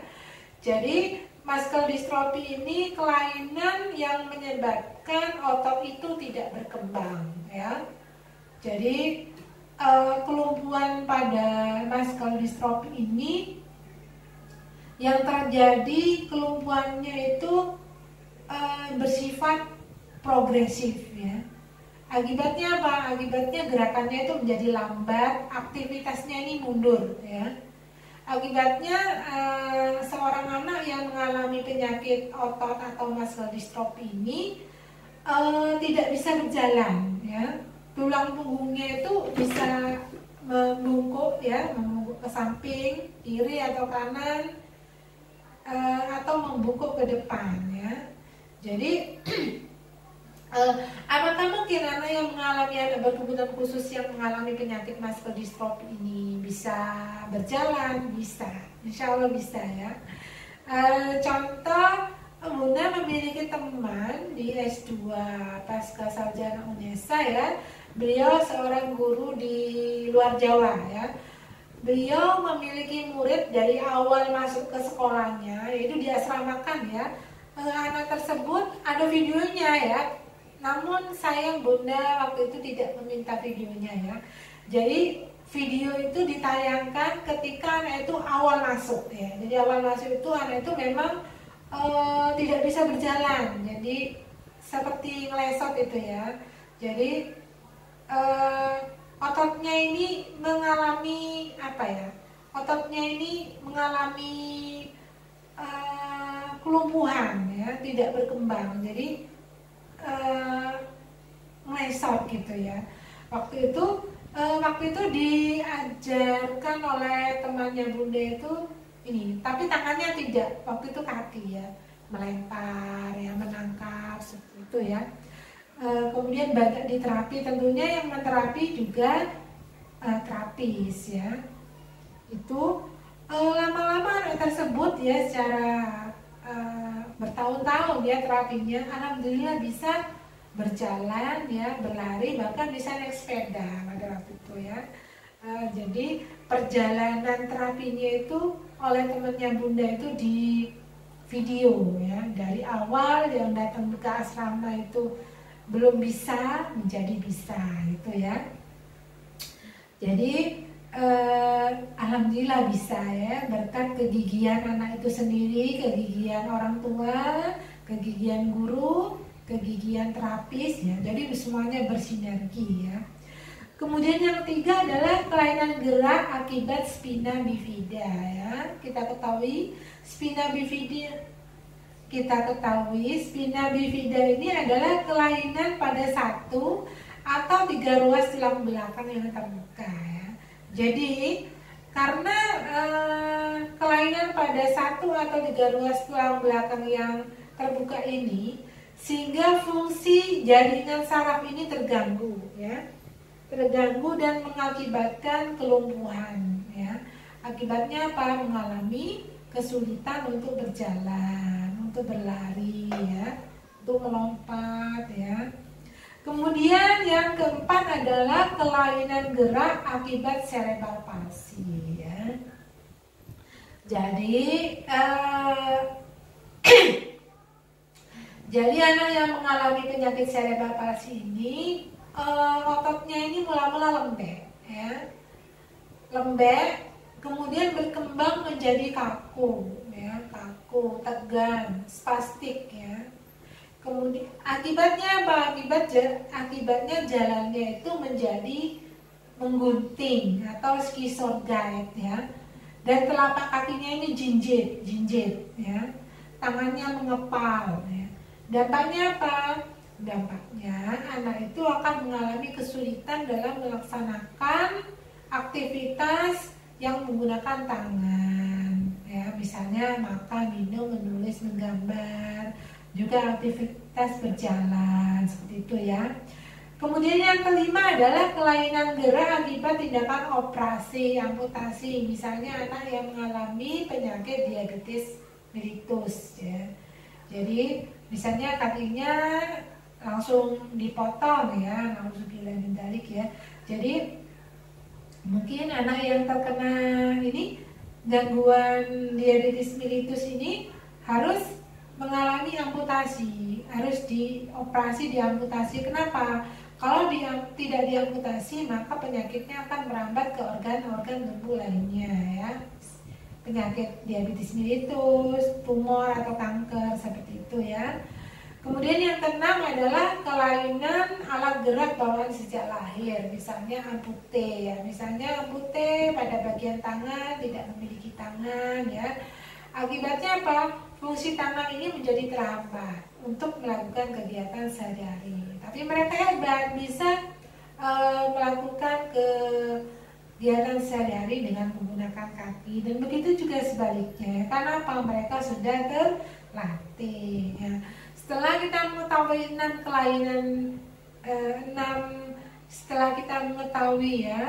Jadi muscle dystrophy ini kelainan yang menyebabkan otot itu tidak berkembang ya. Jadi kelumpuhan pada muscle dystrophy ini yang terjadi kelumpuhannya itu bersifat progresif ya. Akibatnya apa? Akibatnya gerakannya itu menjadi lambat, aktivitasnya ini mundur ya. Akibatnya seorang anak yang mengalami penyakit otot atau muscle dystrophy ini tidak bisa berjalan ya. Tulang punggungnya itu bisa membungkuk ya, membungkuk ke samping, kiri atau kanan, atau membungkuk ke depan ya. Jadi apakah mungkin anak yang mengalami anak berkebutuhan khusus yang mengalami penyakit muscle dystrophy ini bisa berjalan? Bisa, insya Allah bisa ya. Contoh, Bunda memiliki teman di S2 Pasca Sarjana UNESA ya. Beliau seorang guru di luar Jawa ya. Beliau memiliki murid dari awal masuk ke sekolahnya, yaitu diasramakan ya. Anak tersebut ada videonya ya. Namun sayang Bunda waktu itu tidak meminta videonya ya. Jadi video itu ditayangkan ketika anak itu awal masuk ya. Jadi awal masuk itu anak itu memang tidak bisa berjalan. Jadi seperti ngelesot itu ya. Jadi ototnya ini mengalami apa ya? Ototnya ini mengalami kelumpuhan ya, tidak berkembang. Jadi ngelesot gitu ya. Waktu itu diajarkan oleh temannya Bunda itu ini, tapi tangannya tidak, waktu itu kaki ya, melempar ya, menangkap seperti itu ya. Kemudian banyak diterapi, tentunya yang menterapi juga terapis ya. Itu lama-lama anak tersebut ya secara bertahun-tahun ya terapinya, alhamdulillah bisa berjalan ya, berlari, bahkan bisa naik sepeda pada waktu itu ya. Jadi perjalanan terapinya itu oleh temannya Bunda itu di video ya, dari awal yang datang ke asrama itu belum bisa menjadi bisa gitu ya. Jadi alhamdulillah bisa ya, berkat kegigihan anak itu sendiri, kegigihan orang tua, kegigihan guru, kegigihan terapis ya. Jadi semuanya bersinergi ya. Kemudian yang ketiga adalah kelainan gerak akibat spina bifida ya. Kita ketahui spina bifida ini adalah kelainan pada satu atau 3 ruas tulang belakang yang terbuka ya. Jadi karena kelainan pada satu atau 3 ruas tulang belakang yang terbuka ini, sehingga fungsi jaringan saraf ini terganggu ya, dan mengakibatkan kelumpuhan ya. Akibatnya apa? Mengalami kesulitan untuk berjalan, untuk berlari ya, untuk melompat ya. Kemudian yang keempat adalah kelainan gerak akibat cerebral palsy ya. Jadi jadi anak yang mengalami penyakit cerebral palsy ini ototnya ini mula-mula lembek ya. Lembek, kemudian berkembang menjadi kaku ya, kaku, tegang, spastik ya. Kemudian akibatnya apa? Akibatnya jalannya itu menjadi menggunting atau schizoid ya. Dan telapak kakinya ini jinjit ya. Tangannya mengepal ya. Dampaknya apa? Dampaknya anak itu akan mengalami kesulitan dalam melaksanakan aktivitas yang menggunakan tangan, ya, misalnya makan, minum, menulis, menggambar, juga aktivitas berjalan, seperti itu ya. Kemudian yang kelima adalah kelainan gerak akibat tindakan operasi, amputasi, misalnya anak yang mengalami penyakit diabetes mellitus, ya. Jadi misalnya kakinya langsung dipotong, ya, langsung dibalik ya. Jadi mungkin anak yang terkena ini gangguan diabetes mellitus ini harus mengalami amputasi, harus dioperasi, diamputasi. Kenapa? Kalau tidak diamputasi, maka penyakitnya akan merambat ke organ-organ tubuh lainnya, ya. Penyakit diabetes mellitus, tumor atau kanker, seperti itu ya. Kemudian yang keenam adalah kelainan alat gerak bawaan sejak lahir, misalnya ampute, ya. Misalnya ampute pada bagian tangan, tidak memiliki tangan, ya. Akibatnya apa? Fungsi tangan ini menjadi terhambat untuk melakukan kegiatan sehari-hari. Tapi mereka hebat, bisa melakukan kegiatan sehari-hari dengan menggunakan kaki, dan begitu juga sebaliknya. Karena apa? Mereka sudah terlatih, ya. Setelah kita mengetahui 6 kelainan, setelah kita mengetahui ya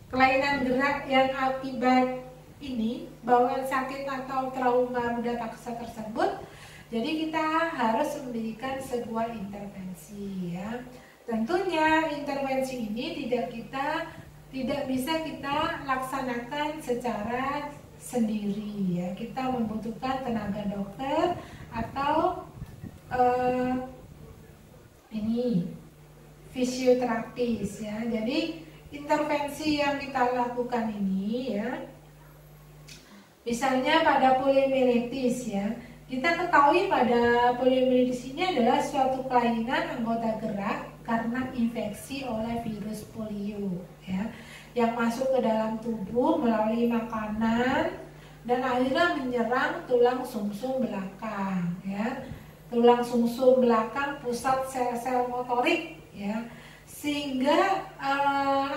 kelainan gerak yang akibat ini bawaan sakit atau trauma rudal paksa tersebut, jadi kita harus mendirikan sebuah intervensi, ya. Tentunya intervensi ini tidak bisa kita laksanakan secara sendiri, ya. Kita membutuhkan tenaga dokter atau fisioterapis, ya. Jadi intervensi yang kita lakukan ini, ya, misalnya pada poliomielitis, ya, kita ketahui pada poliomielitis ini adalah suatu kelainan anggota gerak karena infeksi oleh virus polio, ya, yang masuk ke dalam tubuh melalui makanan dan akhirnya menyerang tulang sumsum belakang, ya. Tulang sumsum belakang pusat sel-sel motorik, ya, sehingga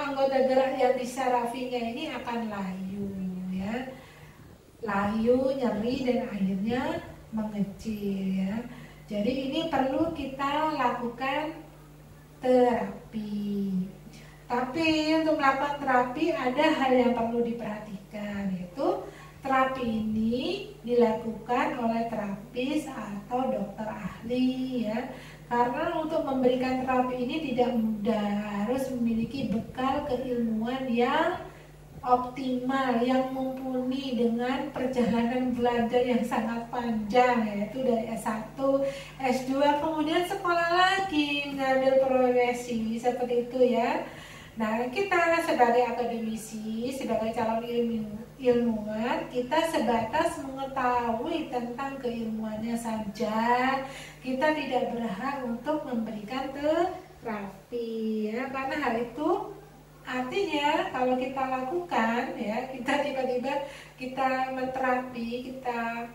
anggota gerak yang disarafinya ini akan layu, ya. Layu, nyeri, dan akhirnya mengecil, ya. Jadi ini perlu kita lakukan terapi. Tapi untuk melakukan terapi ada hal yang perlu diperhatikan, yaitu terapi ini dilakukan oleh terapis atau dokter ahli, ya. Karena untuk memberikan terapi ini tidak mudah, harus memiliki bekal keilmuan yang optimal, yang mumpuni dengan perjalanan belajar yang sangat panjang, yaitu dari S1, S2, kemudian sekolah lagi, mengambil profesi, seperti itu ya. Nah, kita sebagai akademisi, sebagai calon ilmuwan, kita sebatas mengetahui tentang keilmuannya saja. Kita tidak berhak untuk memberikan terapi, ya, karena hal itu artinya kalau kita lakukan, ya, kita tiba-tiba kita menterapi, kita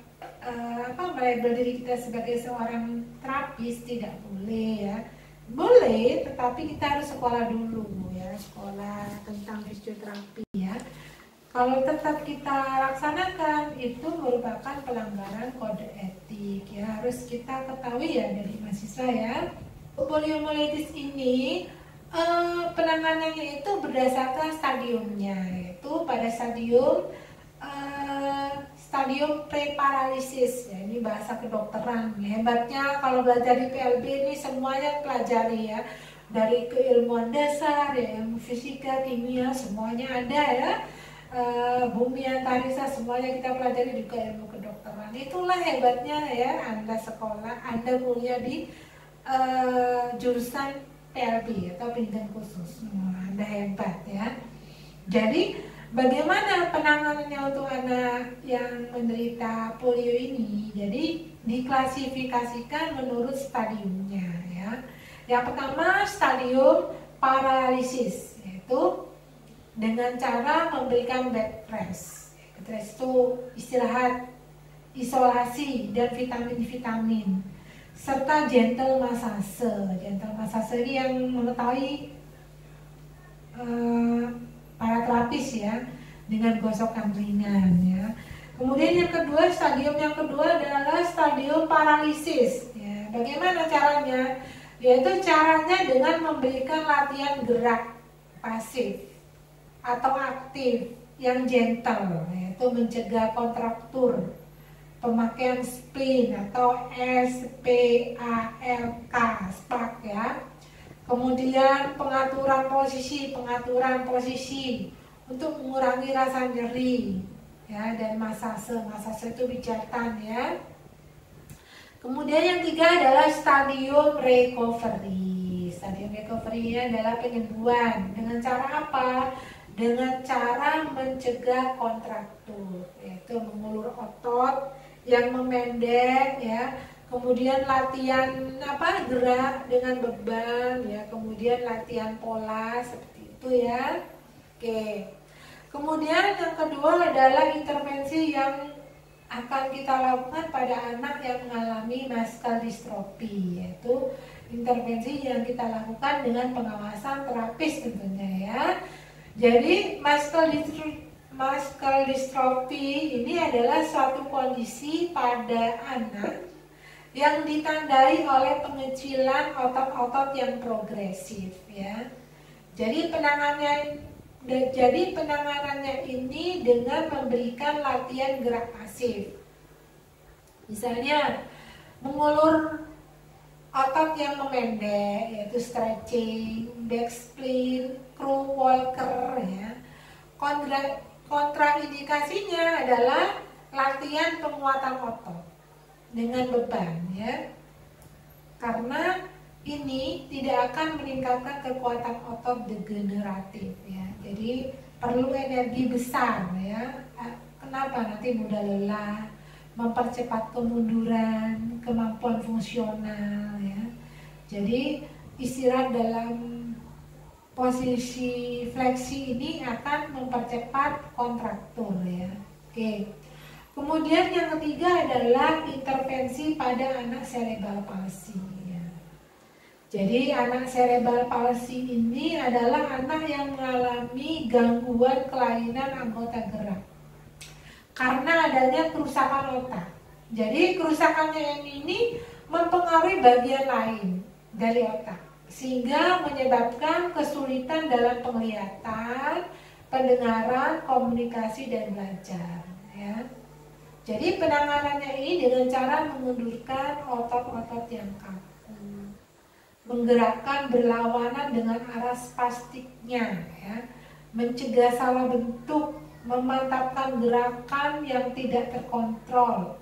melabel diri kita sebagai seorang terapis, tidak boleh, ya. Boleh, tetapi kita harus sekolah dulu, ya, sekolah tentang fisioterapi, ya. Kalau tetap kita laksanakan, itu merupakan pelanggaran kode etik, ya, harus kita ketahui ya dari mahasiswa, ya. Poliomielitis ini penanganannya itu berdasarkan stadiumnya, yaitu pada stadium preparalisis, ya, ini bahasa kedokteran. Hebatnya kalau belajar di PLB ini semuanya pelajari, ya, dari keilmuan dasar, ya, ilmu fisika, kimia, semuanya ada, ya. Bumi antariksa semuanya kita pelajari, juga ilmu kedokteran. Itulah hebatnya, ya, Anda sekolah, Anda kuliah di jurusan PLB atau pendidikan khusus. Anda hebat, ya. Jadi bagaimana penanganannya untuk anak yang menderita polio ini? Jadi diklasifikasikan menurut stadiumnya, ya. Yang pertama stadium paralisis, yaitu dengan cara memberikan bed rest. Bed rest itu istirahat, isolasi, dan vitamin-vitamin, serta gentle massage. Gentle massage ini yang mengetahui para terapis ya, dengan gosokan ringan ya. Kemudian yang kedua, stadium yang kedua adalah stadium paralisis ya. Bagaimana caranya? Yaitu caranya dengan memberikan latihan gerak pasif atau aktif yang gentle, yaitu mencegah kontraktur, pemakaian spleen atau SPALK, SPAK ya. Kemudian pengaturan posisi untuk mengurangi rasa nyeri ya, dan masase itu pijatan ya. Kemudian yang tiga adalah stadium recovery. Stadium recovery adalah penyembuhan. Dengan cara apa? Dengan cara mencegah kontraktur, yaitu mengulur otot yang memendek ya. Kemudian latihan gerak dengan beban ya. Kemudian latihan pola seperti itu ya. Oke. Kemudian yang kedua adalah intervensi yang akan kita lakukan pada anak yang mengalami muscle dystrophy, yaitu intervensi yang kita lakukan dengan pengawasan terapis tentunya ya. Jadi muscle dystrophy ini adalah suatu kondisi pada anak yang ditandai oleh pengecilan otot-otot yang progresif ya. Jadi penanganannya ini dengan memberikan latihan gerak pasif. Misalnya mengulur otot yang memendek, yaitu stretching, back spleen, crow walker ya. Kontraindikasinya adalah latihan penguatan otot dengan beban ya. Karena ini tidak akan meningkatkan kekuatan otot degeneratif ya. Jadi perlu energi besar ya. Kenapa? Nanti mudah lelah, mempercepat kemunduran, kemampuan fungsional ya. Jadi istirahat dalam posisi fleksi ini akan mempercepat kontraktur ya. Oke. Kemudian yang ketiga adalah intervensi pada anak cerebral palsy. Jadi anak cerebral palsy ini adalah anak yang mengalami gangguan kelainan anggota gerak karena adanya kerusakan otak. Jadi kerusakannya ini mempengaruhi bagian lain dari otak sehingga menyebabkan kesulitan dalam penglihatan, pendengaran, komunikasi dan belajar ya. Jadi penanganannya ini dengan cara mengundurkan otot-otot yang kaku, menggerakkan berlawanan dengan arah spastiknya ya, mencegah salah bentuk, memantapkan gerakan yang tidak terkontrol,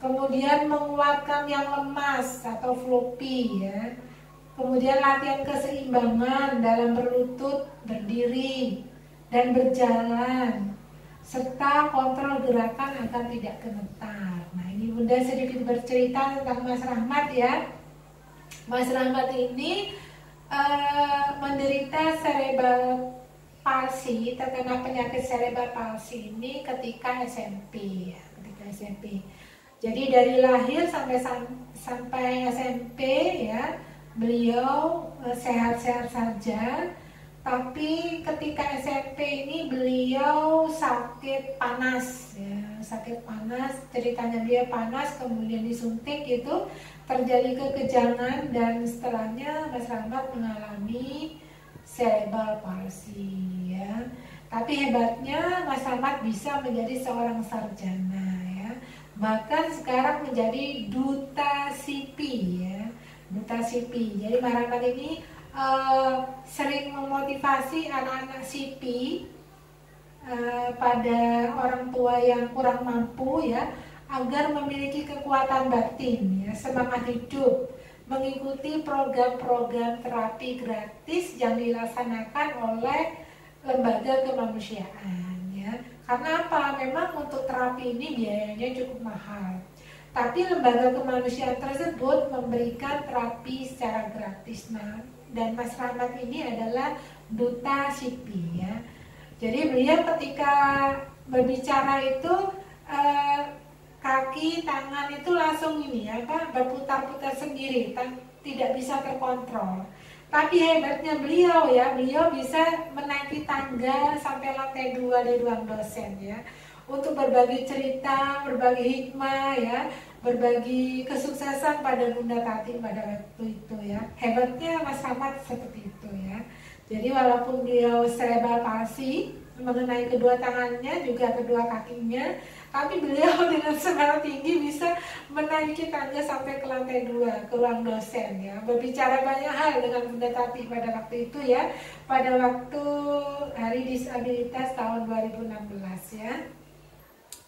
kemudian menguatkan yang lemas atau floppy ya, kemudian latihan keseimbangan dalam berlutut, berdiri dan berjalan, serta kontrol gerakan agar tidak gemetar. Nah ini Bunda sedikit bercerita tentang Mas Rahmat ya. Mas Rahmat ini menderita cerebral palsy, terkena penyakit cerebral palsy ini ketika SMP ya, Jadi dari lahir sampai SMP ya, beliau sehat-sehat saja. Tapi ketika SMP ini beliau sakit panas ya, ceritanya dia panas kemudian disuntik itu terjadi kekejangan dan setelahnya Mas Rahmat mengalami cerebral palsy ya. Tapi hebatnya Mas Rahmat bisa menjadi seorang sarjana ya. Bahkan sekarang menjadi duta SIPI ya. Duta SIPI. Jadi Mas Rahmat ini sering memotivasi anak-anak SIPI pada orang tua yang kurang mampu ya, agar memiliki kekuatan batin ya, semangat hidup, mengikuti program-program terapi gratis yang dilaksanakan oleh lembaga kemanusiaan ya. Karena apa? Memang untuk terapi ini biayanya cukup mahal. Tapi lembaga kemanusiaan tersebut memberikan terapi secara gratis. Dan Mas Rahmat ini adalah duta SIPI ya. Jadi beliau ketika berbicara itu kaki, tangan itu langsung berputar-putar sendiri, tidak bisa terkontrol. Tapi hebatnya beliau ya, beliau bisa menaiki tangga sampai lantai 2 di ruang dosen ya, untuk berbagi cerita, berbagi hikmah ya, berbagi kesuksesan pada Bunda Tati pada waktu itu ya. Hebatnya Mas Rahmat seperti itu ya. Jadi walaupun beliau cerebral palsy mengenai kedua tangannya juga kedua kakinya, tapi beliau dengan semangat tinggi bisa menaiki tangga sampai ke lantai 2 ke ruang dosen ya, berbicara banyak hal dengan Bunda Tati pada waktu itu ya, pada waktu Hari Disabilitas tahun 2016 ya.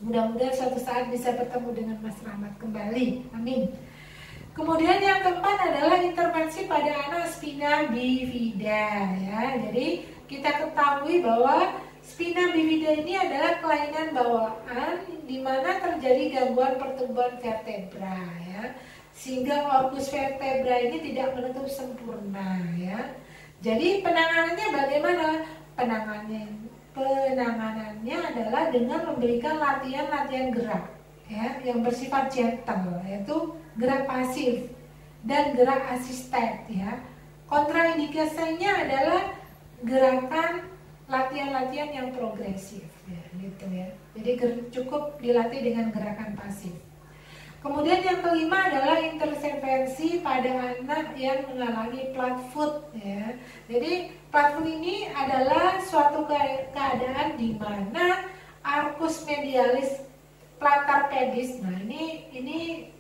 Mudah-mudahan suatu saat bisa bertemu dengan Mas Rahmat kembali, amin. Kemudian yang keempat adalah intervensi pada anak spina bifida ya. Jadi kita ketahui bahwa spina bifida ini adalah kelainan bawaan di mana terjadi gangguan pertumbuhan vertebra ya, sehingga orkus vertebra ini tidak menutup sempurna ya. Jadi penanganannya bagaimana? Penanganannya adalah dengan memberikan latihan-latihan gerak ya, yang bersifat gentle, yaitu gerak pasif dan gerak asisted ya. Kontraindikasinya adalah gerakan latihan-latihan yang progresif ya, gitu ya. Jadi cukup dilatih dengan gerakan pasif. Kemudian yang kelima adalah intervensi pada anak yang mengalami flat foot ya. Jadi flat foot ini adalah suatu keadaan di mana arcus medialis plantar pedis. Nah, ini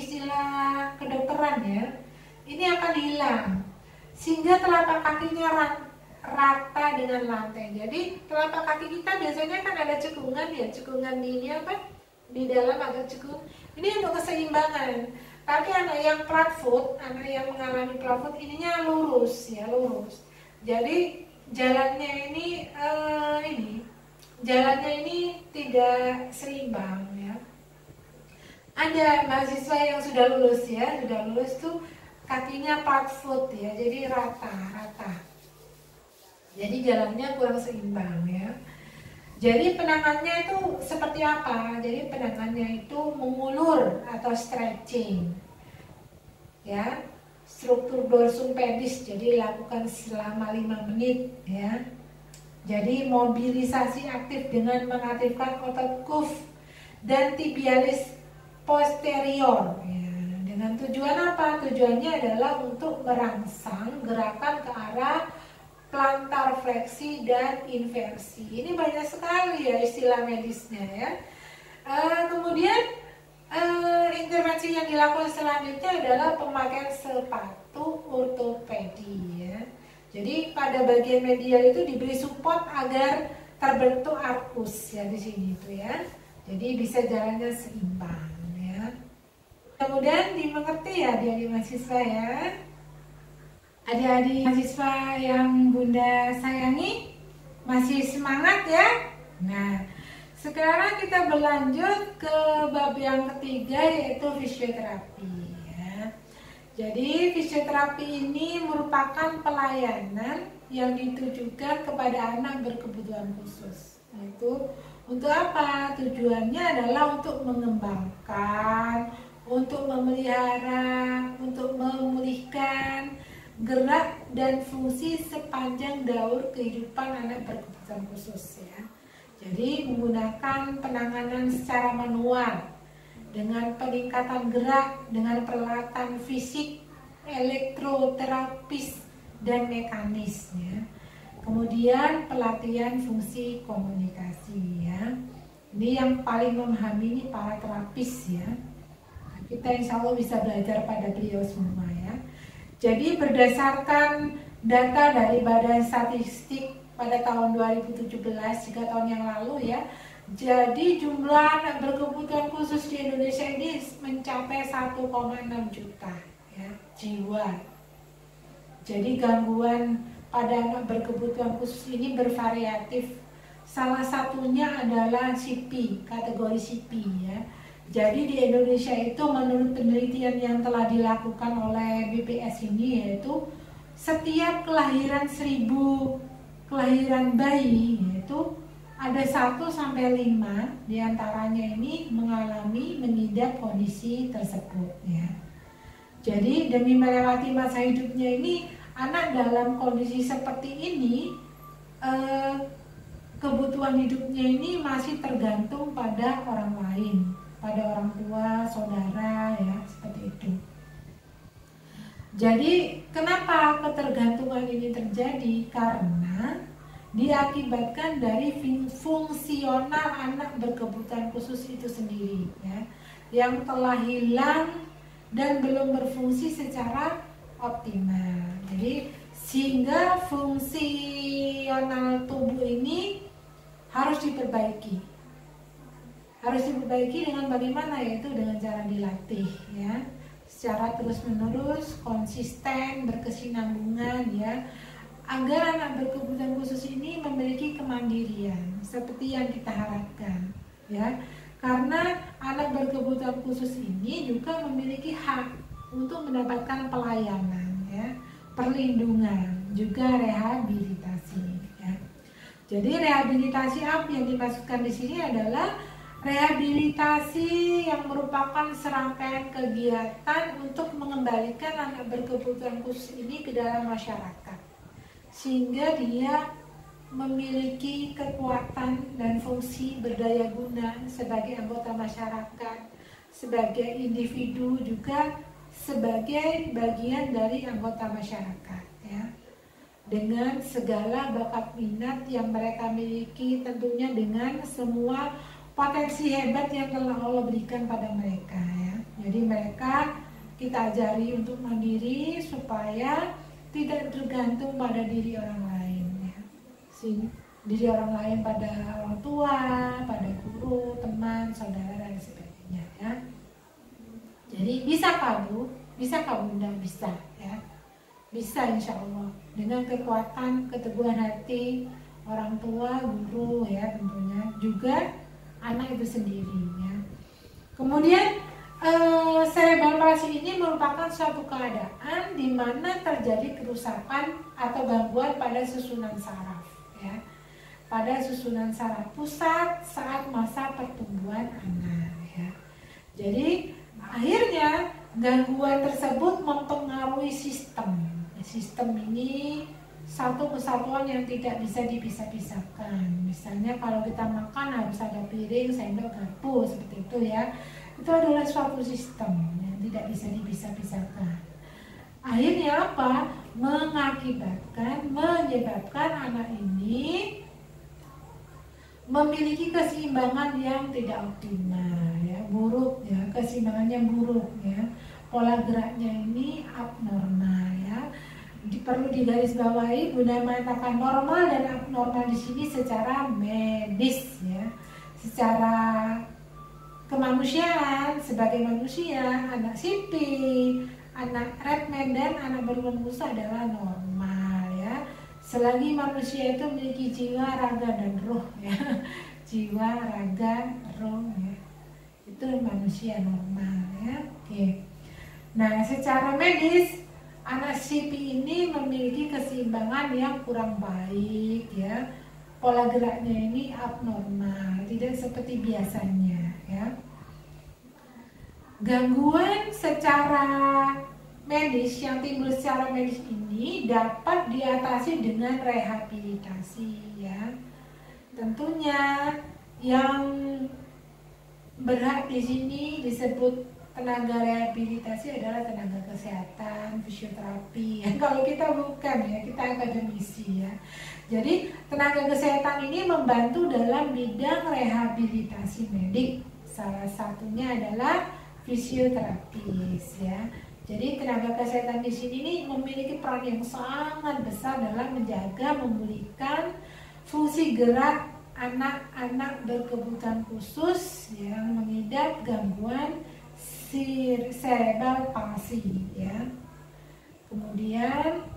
istilah kedokteran ya. Ini akan hilang sehingga telapak kakinya rata dengan lantai. Jadi telapak kaki kita biasanya kan ada cekungan ya, cekungan di ini apa? Di dalam agak cekung. Ini untuk keseimbangan. Tapi anak yang flat foot, anak yang mengalami flat foot ininya lurus ya, lurus. Jadi jalannya ini tidak seimbang ya. Ada mahasiswa yang sudah lulus ya, sudah lulus tuh kakinya flat foot ya, jadi rata. Jadi jalannya kurang seimbang ya. Jadi penanganannya itu seperti apa? Jadi penanganannya itu mengulur atau stretching ya, struktur dorsum pedis, jadi lakukan selama 5 menit ya. Jadi mobilisasi aktif dengan mengaktifkan otot kuf dan tibialis posterior ya. Dengan tujuan apa? Tujuannya adalah untuk merangsang gerakan ke arah plantar fleksi dan inversi. Ini banyak sekali ya istilah medisnya ya. Kemudian intervensi yang dilakukan selanjutnya adalah pemakaian sepatu ortopedi ya. Jadi pada bagian medial itu diberi support agar terbentuk arkus ya di sini itu ya. Jadi bisa jalannya seimbang ya. Kemudian dimengerti ya adik-adik mahasiswa ya. Adik-adik mahasiswa yang Bunda sayangi, masih semangat ya? Nah, sekarang kita berlanjut ke bab yang ketiga, yaitu fisioterapi ya. Jadi fisioterapi ini merupakan pelayanan yang ditujukan kepada anak berkebutuhan khusus. Yaitu untuk apa? Tujuannya adalah untuk mengembangkan, untuk memelihara, untuk memulihkan gerak dan fungsi sepanjang daur kehidupan anak berkebutuhan khusus ya. Jadi menggunakan penanganan secara manual dengan peningkatan gerak, dengan peralatan fisik, elektroterapis dan mekanis ya. Kemudian pelatihan fungsi komunikasi ya. Ini yang paling memahami ini para terapis ya. Kita insya Allah bisa belajar pada beliau semua ya. Jadi berdasarkan data dari Badan Statistik pada tahun 2017, 3 tahun yang lalu ya, jadi jumlah anak berkebutuhan khusus di Indonesia ini mencapai 1,6 juta ya, jiwa. Jadi gangguan pada anak berkebutuhan khusus ini bervariatif. Salah satunya adalah CP, kategori CP ya. Jadi di Indonesia itu menurut penelitian yang telah dilakukan oleh BPS ini, yaitu setiap kelahiran 1000 kelahiran bayi, yaitu ada 1-5 diantaranya ini mengalami mengidap kondisi tersebut ya. Jadi demi melewati masa hidupnya ini, anak dalam kondisi seperti ini, kebutuhan hidupnya ini masih tergantung pada orang lain, pada orang tua, saudara, ya, seperti itu. Jadi kenapa ketergantungan ini terjadi? Karena diakibatkan dari fungsional anak berkebutuhan khusus itu sendiri, ya, yang telah hilang dan belum berfungsi secara optimal. Jadi sehingga fungsional tubuh ini harus diperbaiki. Harus diperbaiki dengan bagaimana? Yaitu dengan cara dilatih, ya, secara terus-menerus, konsisten, berkesinambungan, ya, agar anak berkebutuhan khusus ini memiliki kemandirian seperti yang kita harapkan, ya. Karena anak berkebutuhan khusus ini juga memiliki hak untuk mendapatkan pelayanan, ya, perlindungan, juga rehabilitasi, ya. Jadi rehabilitasi apa yang dimaksudkan di sini adalah rehabilitasi yang merupakan serangkaian kegiatan untuk mengembalikan anak berkebutuhan khusus ini ke dalam masyarakat, sehingga dia memiliki kekuatan dan fungsi berdaya guna sebagai anggota masyarakat, sebagai individu, juga sebagai bagian dari anggota masyarakat, ya, dengan segala bakat minat yang mereka miliki, tentunya dengan semua potensi hebat yang telah Allah berikan pada mereka, ya. Jadi mereka kita ajari untuk mandiri supaya tidak tergantung pada diri orang lain, ya. Diri orang lain pada orang tua, pada guru, teman, saudara, dan sebagainya, ya. Jadi bisakah Bu? Bisakah Bunda? Bisa, ya. Bisa insya Allah dengan kekuatan keteguhan hati orang tua, guru, ya, tentunya juga anak itu sendiri, ya. Kemudian cerebral palsy ini merupakan suatu keadaan di mana terjadi kerusakan atau gangguan pada susunan saraf, ya, pada susunan saraf pusat saat masa pertumbuhan anak, ya. Jadi akhirnya gangguan tersebut mempengaruhi sistem. Sistem ini satu kesatuan yang tidak bisa dipisah-pisahkan. Misalnya kalau kita makan harus ada piring, sendok, garpu, seperti itu, ya. Itu adalah suatu sistem yang tidak bisa dipisah-pisahkan. Akhirnya apa? Menyebabkan anak ini memiliki keseimbangan yang tidak optimal, ya, buruk, ya, keseimbangannya buruk, ya. Pola geraknya ini abnormal, ya. Perlu digarisbawahi, Bunda mengatakan normal dan abnormal di sini secara medis, ya, secara kemanusiaan sebagai manusia, anak Sipi, anak Redman dan anak berkebutuhan khusus adalah normal, ya. Selagi manusia itu memiliki jiwa, raga, dan roh, ya, jiwa, raga, roh, ya, itu manusia normal, ya. Oke. Nah, secara medis anak Sipi ini memiliki keseimbangan yang kurang baik, ya. Pola geraknya ini abnormal, tidak seperti biasanya, ya. Gangguan secara medis yang timbul secara medis ini dapat diatasi dengan rehabilitasi, ya. Tentunya yang berhak di sini disebut tenaga rehabilitasi adalah tenaga kesehatan, fisioterapi. Kalau kita bukan, ya, kita akademisi, ya. Jadi tenaga kesehatan ini membantu dalam bidang rehabilitasi medik. Salah satunya adalah fisioterapis, ya. Jadi tenaga kesehatan di sini ini memiliki peran yang sangat besar dalam menjaga, memulihkan fungsi gerak anak-anak berkebutuhan khusus yang mengidap gangguan cerebral palsy, ya. Kemudian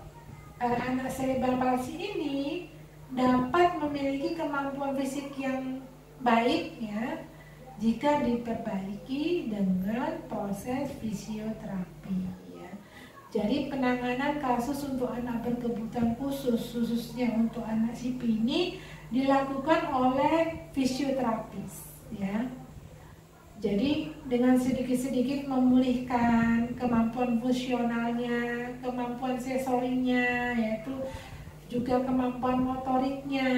anak cerebral palsy ini dapat memiliki kemampuan fisik yang baik, ya, jika diperbaiki dengan proses fisioterapi, ya. Jadi penanganan kasus untuk anak berkebutuhan khusus, khususnya untuk anak Sipi ini dilakukan oleh fisioterapis, ya. Jadi dengan sedikit-sedikit memulihkan kemampuan fungsionalnya, kemampuan sensorinya, yaitu juga kemampuan motoriknya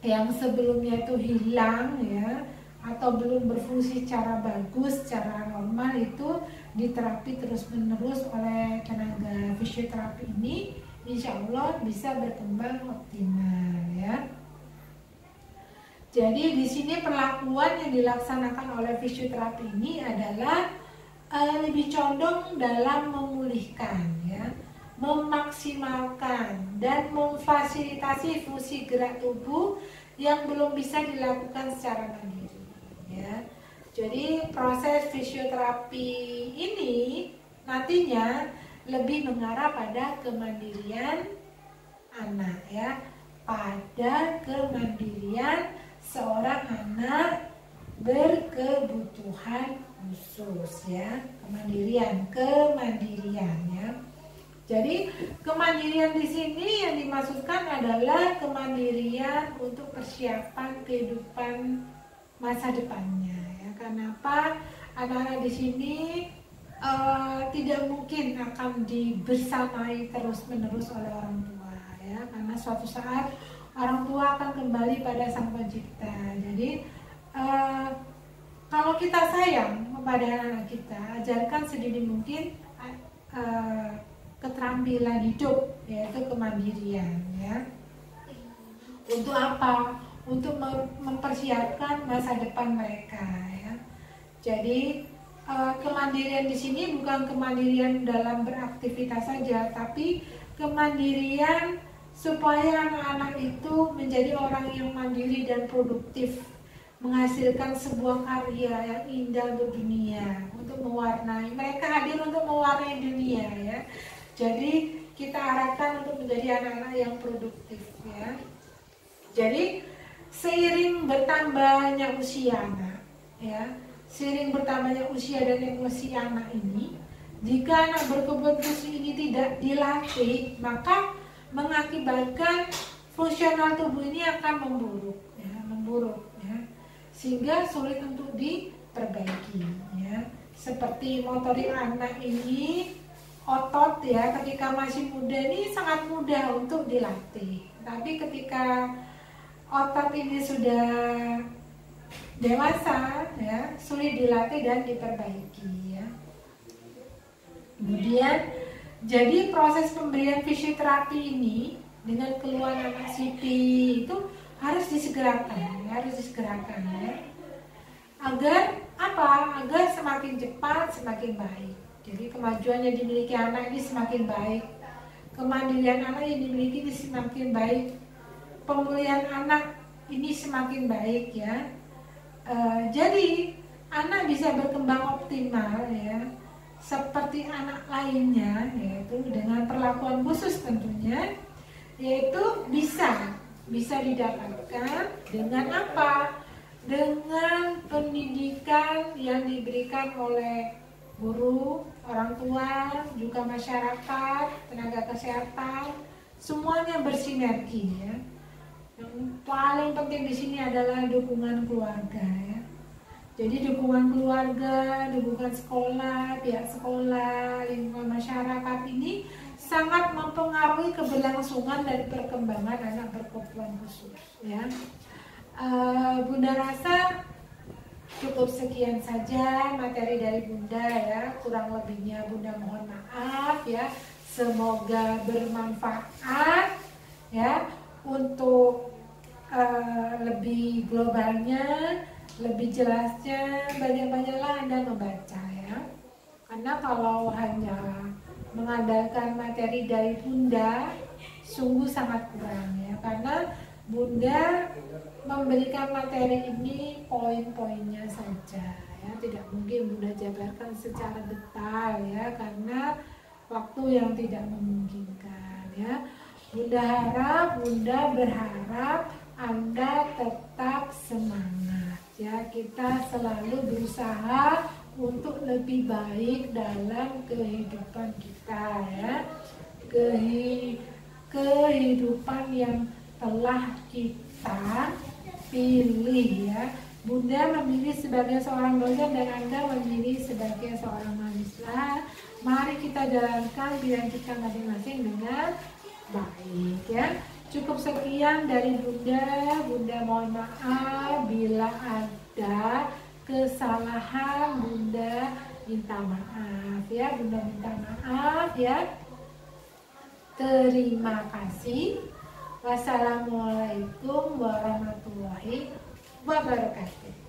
yang sebelumnya itu hilang ya, atau belum berfungsi secara bagus, secara normal, itu diterapi terus-menerus oleh tenaga fisioterapi ini, insya Allah bisa berkembang optimal ya. Jadi di sini perlakuan yang dilaksanakan oleh fisioterapi ini adalah lebih condong dalam memulihkan ya, memaksimalkan dan memfasilitasi fungsi gerak tubuh yang belum bisa dilakukan secara mandiri ya. Jadi proses fisioterapi ini nantinya lebih mengarah pada kemandirian anak ya, pada kemandirian seorang anak berkebutuhan khusus ya, kemandirian ya. Jadi kemandirian di sini yang dimaksudkan adalah kemandirian untuk persiapan kehidupan masa depannya ya. Kenapa anak-anak di sini tidak mungkin akan dibersamai terus-menerus oleh orang tua ya, karena suatu saat orang tua akan kembali pada Sang Pencipta. Jadi kalau kita sayang kepada anak kita, ajarkan sedini mungkin keterampilan hidup, yaitu kemandirian ya. Untuk apa? Untuk mempersiapkan masa depan mereka ya. Jadi kemandirian di sini bukan kemandirian dalam beraktivitas saja, tapi kemandirian supaya anak-anak itu menjadi orang yang mandiri dan produktif, menghasilkan sebuah karya yang indah untuk dunia, untuk mewarnai, mereka hadir untuk mewarnai dunia ya. Jadi kita harapkan untuk menjadi anak-anak yang produktif ya. Jadi seiring bertambahnya usia anak ya, seiring bertambahnya usia dan emosi anak ini, jika anak berkebutuhan khusus ini tidak dilatih, maka mengakibatkan fungsional tubuh ini akan memburuk ya, sehingga sulit untuk diperbaiki ya. Seperti motorik anak ini, otot ya, ketika masih muda ini sangat mudah untuk dilatih, tapi ketika otot ini sudah dewasa ya, sulit dilatih dan diperbaiki ya. Kemudian jadi proses pemberian fisioterapi ini dengan keluhan anak CP itu harus disegerakan ya. Agar apa? Agar semakin cepat, semakin baik. Jadi kemajuan yang dimiliki anak ini semakin baik, kemandirian anak yang dimiliki ini semakin baik, pemulihan anak ini semakin baik ya. Jadi anak bisa berkembang optimal ya, seperti anak lainnya, yaitu dengan perlakuan khusus tentunya, yaitu bisa didapatkan dengan apa? Dengan pendidikan yang diberikan oleh guru, orang tua, juga masyarakat, tenaga kesehatan, semuanya bersinergi ya. Yang paling penting di sini adalah dukungan keluarga ya. Jadi dukungan keluarga, dukungan sekolah, pihak sekolah, lingkungan masyarakat ini sangat mempengaruhi keberlangsungan dan perkembangan anak berkebutuhan khusus ya. Bunda rasa cukup sekian saja materi dari Bunda ya, kurang lebihnya Bunda mohon maaf ya. Semoga bermanfaat ya, untuk lebih globalnya, lebih jelasnya, banyak-banyaklah Anda membaca ya. Karena kalau hanya mengandalkan materi dari Bunda sungguh sangat kurang ya, karena Bunda memberikan materi ini poin-poinnya saja ya, tidak mungkin Bunda jabarkan secara detail ya, karena waktu yang tidak memungkinkan ya. Bunda berharap Anda tetap semangat ya, kita selalu berusaha untuk lebih baik dalam kehidupan kita ya, kehidupan yang telah kita pilih ya. Bunda memilih sebagai seorang dosen dan Anda memilih sebagai seorang mahasiswa. kita jalankan pilihan kita masing-masing dengan baik ya. Cukup sekian dari Bunda. Bunda mohon maaf bila ada kesalahan, Bunda minta maaf ya. Bunda minta maaf ya. Terima kasih. Wassalamualaikum warahmatullahi wabarakatuh.